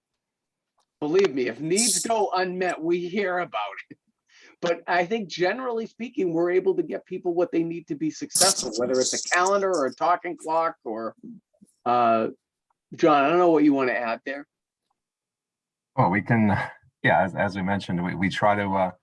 believe me, if needs go unmet, we hear about it. But I think generally speaking, we're able to get people what they need to be successful, whether it's a calendar or a talking clock or, John, I don't know what you want to add there. Well, we can, as we mentioned, we try to,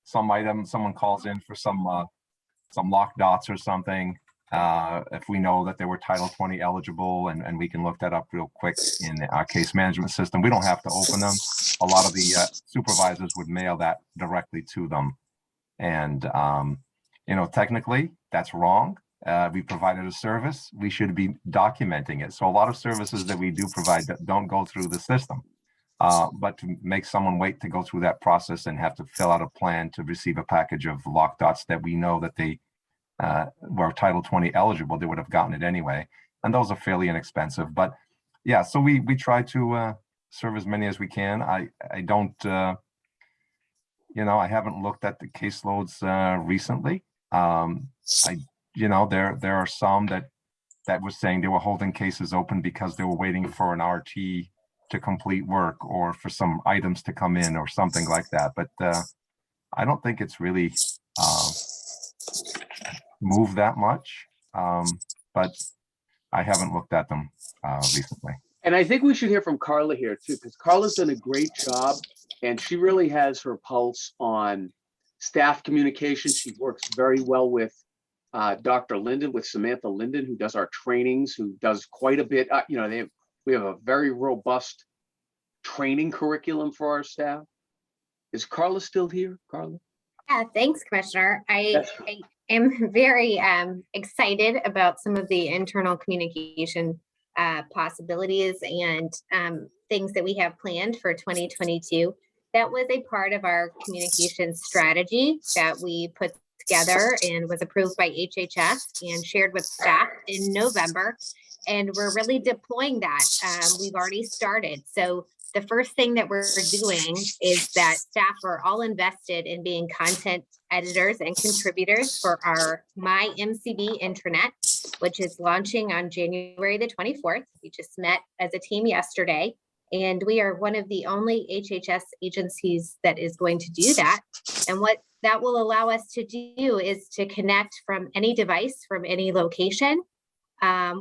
some item, someone calls in for some lock dots or something. If we know that they were Title 20 eligible, and we can look that up real quick in our case management system. We don't have to open them. A lot of the supervisors would mail that directly to them. And, technically that's wrong. We provided a service, we should be documenting it. So a lot of services that we do provide that don't go through the system. But to make someone wait to go through that process and have to fill out a plan to receive a package of lock dots that we know that they were Title 20 eligible, they would have gotten it anyway. And those are fairly inexpensive. But so we try to serve as many as we can. I don't, I haven't looked at the caseloads recently. There are some that was saying they were holding cases open because they were waiting for an RT to complete work or for some items to come in or something like that. But I don't think it's really moved that much. But I haven't looked at them recently. And I think we should hear from Carla here too, because Carla's done a great job and she really has her pulse on staff communication. She works very well with Dr. Linden, with Samantha Linden, who does our trainings, who does quite a bit. We have a very robust training curriculum for our staff. Is Carla still here, Carla? Yeah, thanks, Commissioner. I am very excited about some of the internal communication possibilities and things that we have planned for 2022. That was a part of our communication strategy that we put together and was approved by HHS and shared with staff in November. And we're really deploying that. We've already started. So the first thing that we're doing is that staff are all invested in being content editors and contributors for our My MCB intranet, which is launching on January the 24th. We just met as a team yesterday, and we are one of the only HHS agencies that is going to do that. And what that will allow us to do is to connect from any device, from any location,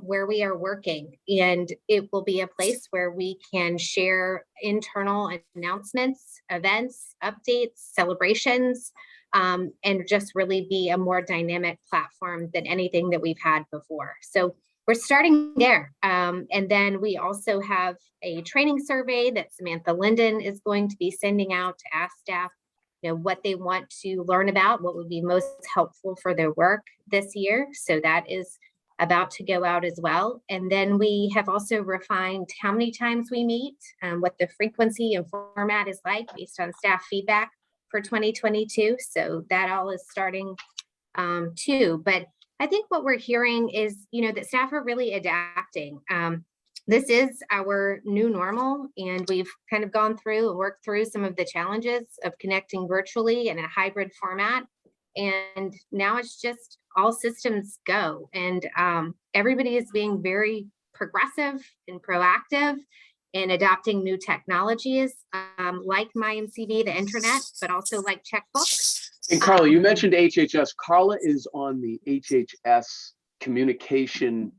where we are working, and it will be a place where we can share internal announcements, events, updates, celebrations, and just really be a more dynamic platform than anything that we've had before. So we're starting there. And then we also have a training survey that Samantha Linden is going to be sending out to ask staff, what they want to learn about, what would be most helpful for their work this year. So that is about to go out as well. And then we have also refined how many times we meet, what the frequency and format is like based on staff feedback for 2022. So that all is starting too. But I think what we're hearing is, that staff are really adapting. This is our new normal, and we've kind of gone through and worked through some of the challenges of connecting virtually in a hybrid format. And now it's just all systems go. And everybody is being very progressive and proactive in adopting new technologies like MyMCB, the intranet, but also like checkbooks. And Carla, you mentioned HHS. Carla is on the HHS communication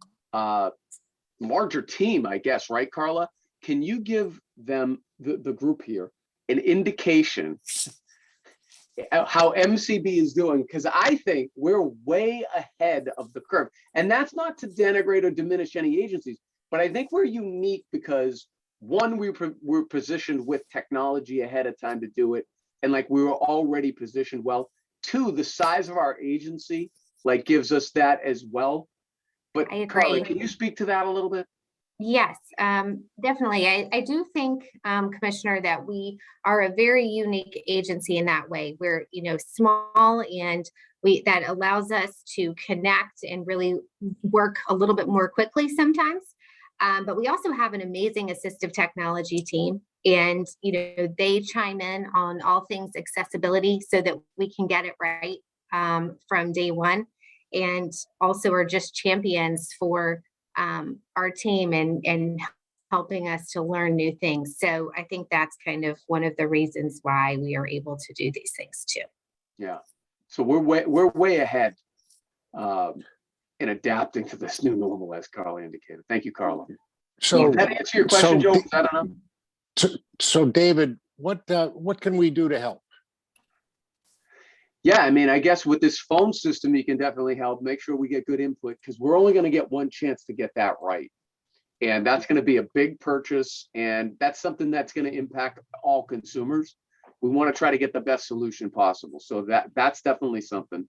larger team, I guess, right, Carla? Can you give them, the group here, an indication how MCB is doing? Because I think we're way ahead of the curve. And that's not to denigrate or diminish any agencies, but I think we're unique because, one, we're positioned with technology ahead of time to do it. And like we were already positioned well. Two, the size of our agency gives us that as well. But I agree. Carla, can you speak to that a little bit? Yes, definitely. I do think, Commissioner, that we are a very unique agency in that way. We're, small, and that allows us to connect and really work a little bit more quickly sometimes. But we also have an amazing assistive technology team, and they chime in on all things accessibility so that we can get it right from day one, and also are just champions for our team and helping us to learn new things. So I think that's kind of one of the reasons why we are able to do these things too. Yeah. So we're way ahead in adapting to this new normal, as Carla indicated. Thank you, Carla. So Does that answer your question, Joe? I don't know. So David, what can we do to help? Yeah, I mean, I guess with this phone system, you can definitely help make sure we get good input, because we're only going to get one chance to get that right. And that's going to be a big purchase. And that's something that's going to impact all consumers. We want to try to get the best solution possible. So that's definitely something.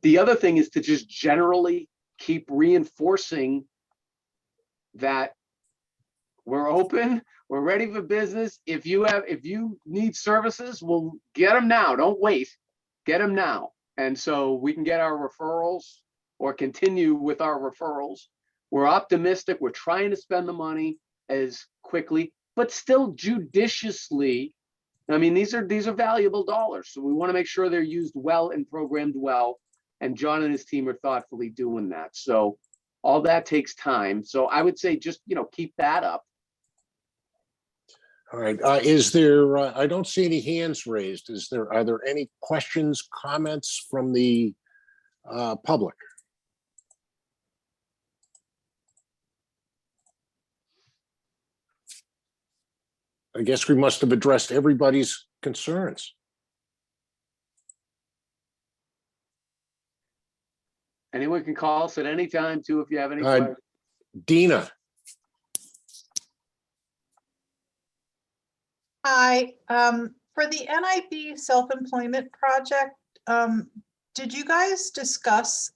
The other thing is to just generally keep reinforcing that we're open, we're ready for business. If you need services, we'll get them now. Don't wait. Get them now. And so we can get our referrals or continue with our referrals. We're optimistic. We're trying to spend the money as quickly, but still judiciously. I mean, these are valuable dollars. So we want to make sure they're used well and programmed well. And John and his team are thoughtfully doing that. So all that takes time. So I would say just, keep that up. All right. Is there, I don't see any hands raised. Are there any questions, comments from the public? I guess we must have addressed everybody's concerns. Anyone can call us at any time too if you have any questions. Dina. Hi, for the NIB self-employment project, did you guys discuss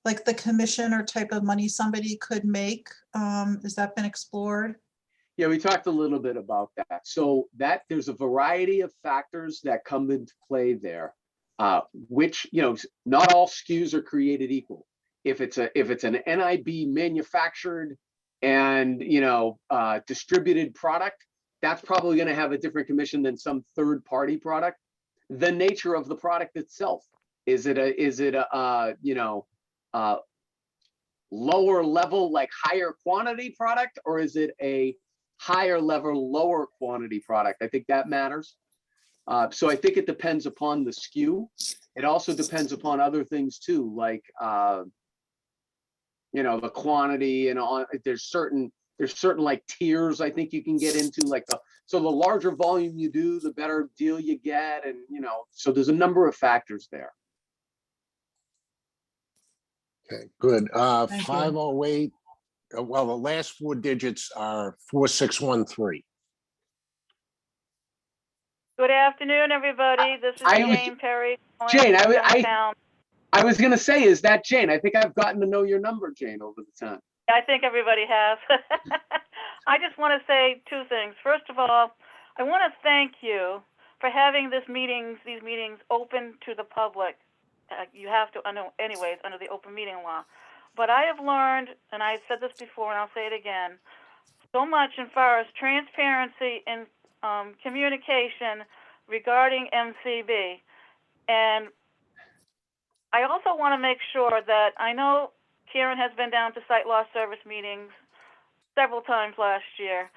like the commission or type of money somebody could make? Has that been explored? Yeah, we talked a little bit about that. So there's a variety of factors that come into play there, which, not all SKUs are created equal. If it's an NIB manufactured and, distributed product, that's probably going to have a different commission than some third-party product. The nature of the product itself. Is it a lower level, like higher quantity product, or is it a higher level, lower quantity product? I think that matters. So I think it depends upon the SKU. It also depends upon other things too, like the quantity and all. There's certain like tiers I think you can get into, so the larger volume you do, the better deal you get. And, so there's a number of factors there. Okay, good. Thank you. 508, well, the last four digits are 4613. Good afternoon, everybody. This is I was- Jane Perry. calling Jane, from Youngstown. I was gonna say, is that Jane? I think I've gotten to know your number, Jane, over the time. I think everybody has. I just want to say two things. First of all, I want to thank you for having these meetings open to the public. You have to, anyways, under the open meeting law. But I have learned, and I said this before, and I'll say it again, so much as far as transparency and communication regarding MCB. And I also want to make sure that I know Karen has been down to site law service meetings several times last year,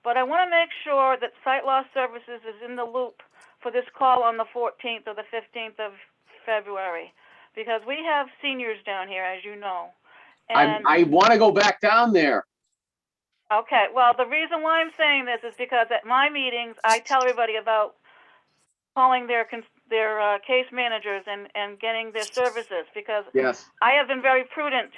but I want to make sure that site law services is in the loop for this call on the 14th or the 15th of February, because we have seniors down here, as you know. And I want to go back down there. okay, well, the reason why I'm saying this is because at my meetings, I tell everybody about calling their case managers and getting their services, because Yes. I have been very prudent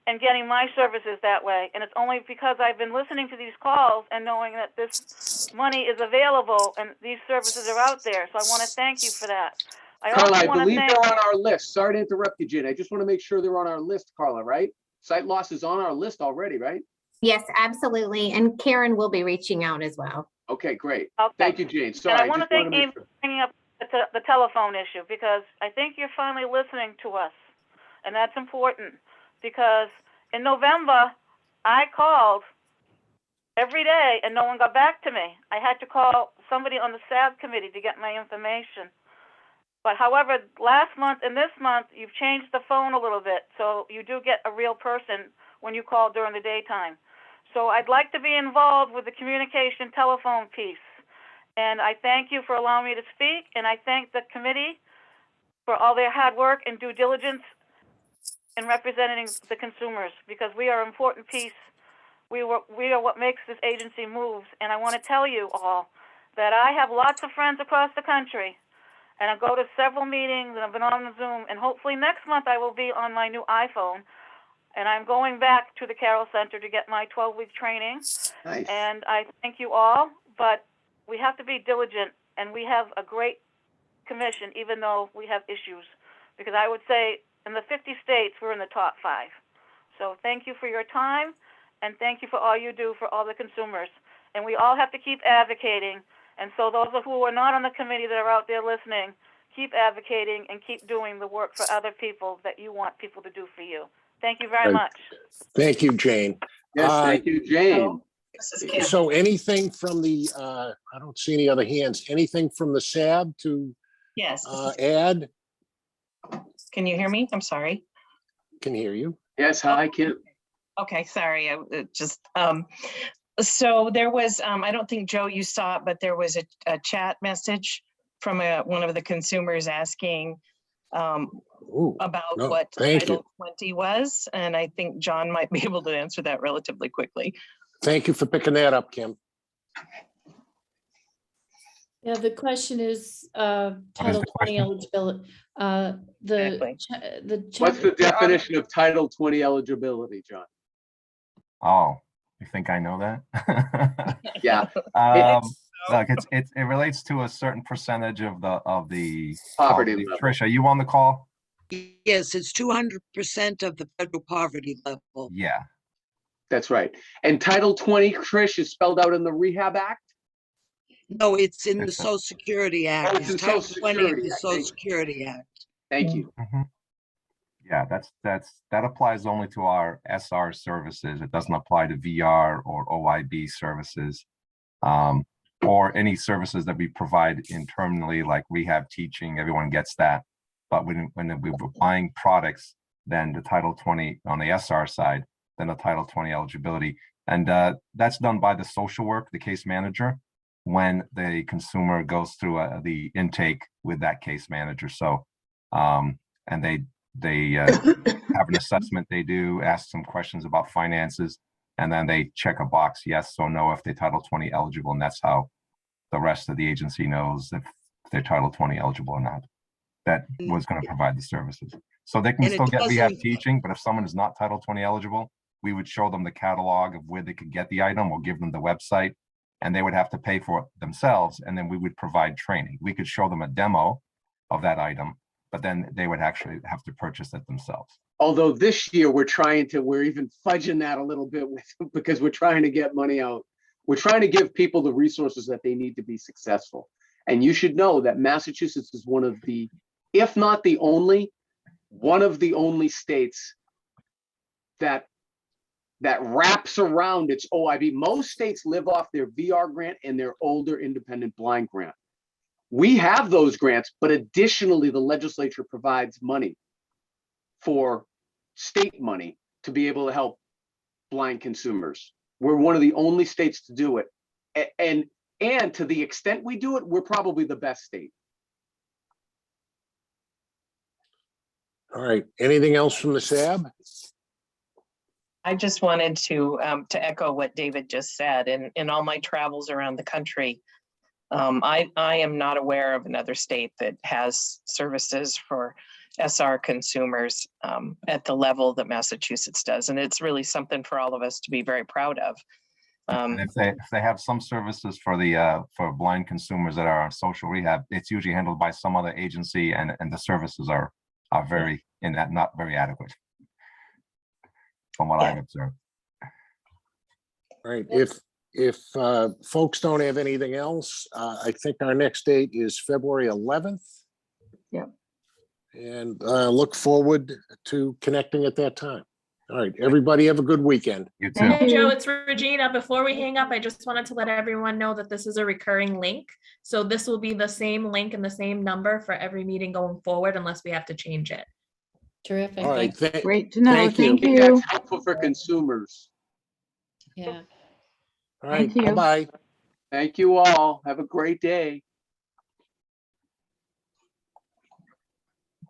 in getting my services that way, and it's only because I've been listening to these calls and knowing that this money is available and these services are out there. So I want to thank you for that. Carla, I wanna believe thank- they're on our list. Sorry to interrupt you, Jane. I just want to make sure they're on our list, Carla, right? Site loss is on our list already, right? Yes, absolutely. And Karen will be reaching out as well. Okay, great. Okay. Thank you, Jane. Sorry. And I want to just wanted thank make Amy sure. for bringing up the telephone issue, because I think you're finally listening to us, and that's important, because in November, I called every day and no one got back to me. I had to call somebody on the SAB committee to get my information. But however, last month and this month, you've changed the phone a little bit, so you do get a real person when you call during the daytime. So I'd like to be involved with the communication telephone piece. And I thank you for allowing me to speak, and I thank the committee for all their hard work and due diligence in representing the consumers, because we are an important piece. We are what makes this agency move. And I want to tell you all that I have lots of friends across the country, and I go to several meetings, and I've been on the Zoom, and hopefully next month I will be on my new iPhone, and I'm going back to the Carroll Center to get my 12-week training. Nice. And I thank you all, but we have to be diligent, and we have a great commission, even though we have issues, because I would say in the 50 states, we're in the top 5. So thank you for your time, and thank you for all you do for all the consumers. And we all have to keep advocating. And so those who are not on the committee that are out there listening, keep advocating and keep doing the work for other people that you want people to do for you. Thank you very much. Thank you, Jane. Yes, thank you, Jane. This is Kim. So anything from the, I don't see any other hands, anything from the SAB to Yes. add? Can you hear me? I'm sorry. Can hear you. Yes, hi, Kim. Okay, sorry. So there was, I don't think, Joe, you saw it, but there was a chat message from one of the consumers asking Ooh, about no, what thank Title 20 was. And I think John might be able to answer that relatively quickly. Thank you for picking that up, Kim. Yeah, the question is, Title the 20 eligibility, Exactly. What's the definition of Title 20 eligibility, John? Oh, you think I know that? Yeah. Look, it relates to a certain percentage of the Poverty level. Trish, are you on the call? Yes, it's 200% of the federal poverty level. Yeah. That's right. And Title 20, Trish, is spelled out in the Rehab Act? No, it's in the It's a- Social Security Act. Oh, it's in Title Social 20 of Security the Act. Social Security Act. Thank you. Mhm. Yeah, that applies only to our SR services. It doesn't apply to VR or OIB services, or any services that we provide internally, like rehab teaching. Everyone gets that. But when we're buying products, then the Title 20 on the SR side, then the Title 20 eligibility, and that's done by the social work, the case manager, when the consumer goes through the intake with that case manager. So, and they have an assessment they do, ask some questions about finances, and then they check a box, yes or no, if they're Title 20 eligible, and that's how the rest of the agency knows if they're Title 20 eligible or not. That was going to provide the services. So they can And it still get rehab doesn't- teaching, but if someone is not Title 20 eligible, we would show them the catalog of where they could get the item or give them the website, and they would have to pay for it themselves, and then we would provide training. We could show them a demo of that item, but then they would actually have to purchase it themselves. Although this year we're even fudging that a little bit with, because we're trying to get money out. We're trying to give people the resources that they need to be successful. And you should know that Massachusetts is one of the, if not the only, one of the only states that wraps around its OIB. Most states live off their VR grant and their older independent blind grant. We have those grants, but additionally, the legislature provides money for state money to be able to help blind consumers. We're one of the only states to do it. And to the extent we do it, we're probably the best state. All right, anything else from the SAB? I just wanted to echo what David just said. In all my travels around the country, I am not aware of another state that has services for SR consumers at the level that Massachusetts does. And it's really something for all of us to be very proud of. And if they have some services for the for blind consumers that are on social rehab, it's usually handled by some other agency, and the services are very not very adequate from what I've observed. All right, if folks don't have anything else, I think our next date is February 11th. Yeah. And look forward to connecting at that time. All right, everybody have a good weekend. You too. Hey, Joe, it's Regina. Before we hang up, I just wanted to let everyone know that this is a recurring link. So this will be the same link and the same number for every meeting going forward, unless we have to change it. Terrific. All right, Great to know. thank you. Thank I think you. that's helpful for consumers. Yeah. All right, Thank you. bye-bye. Thank you all. Have a great day.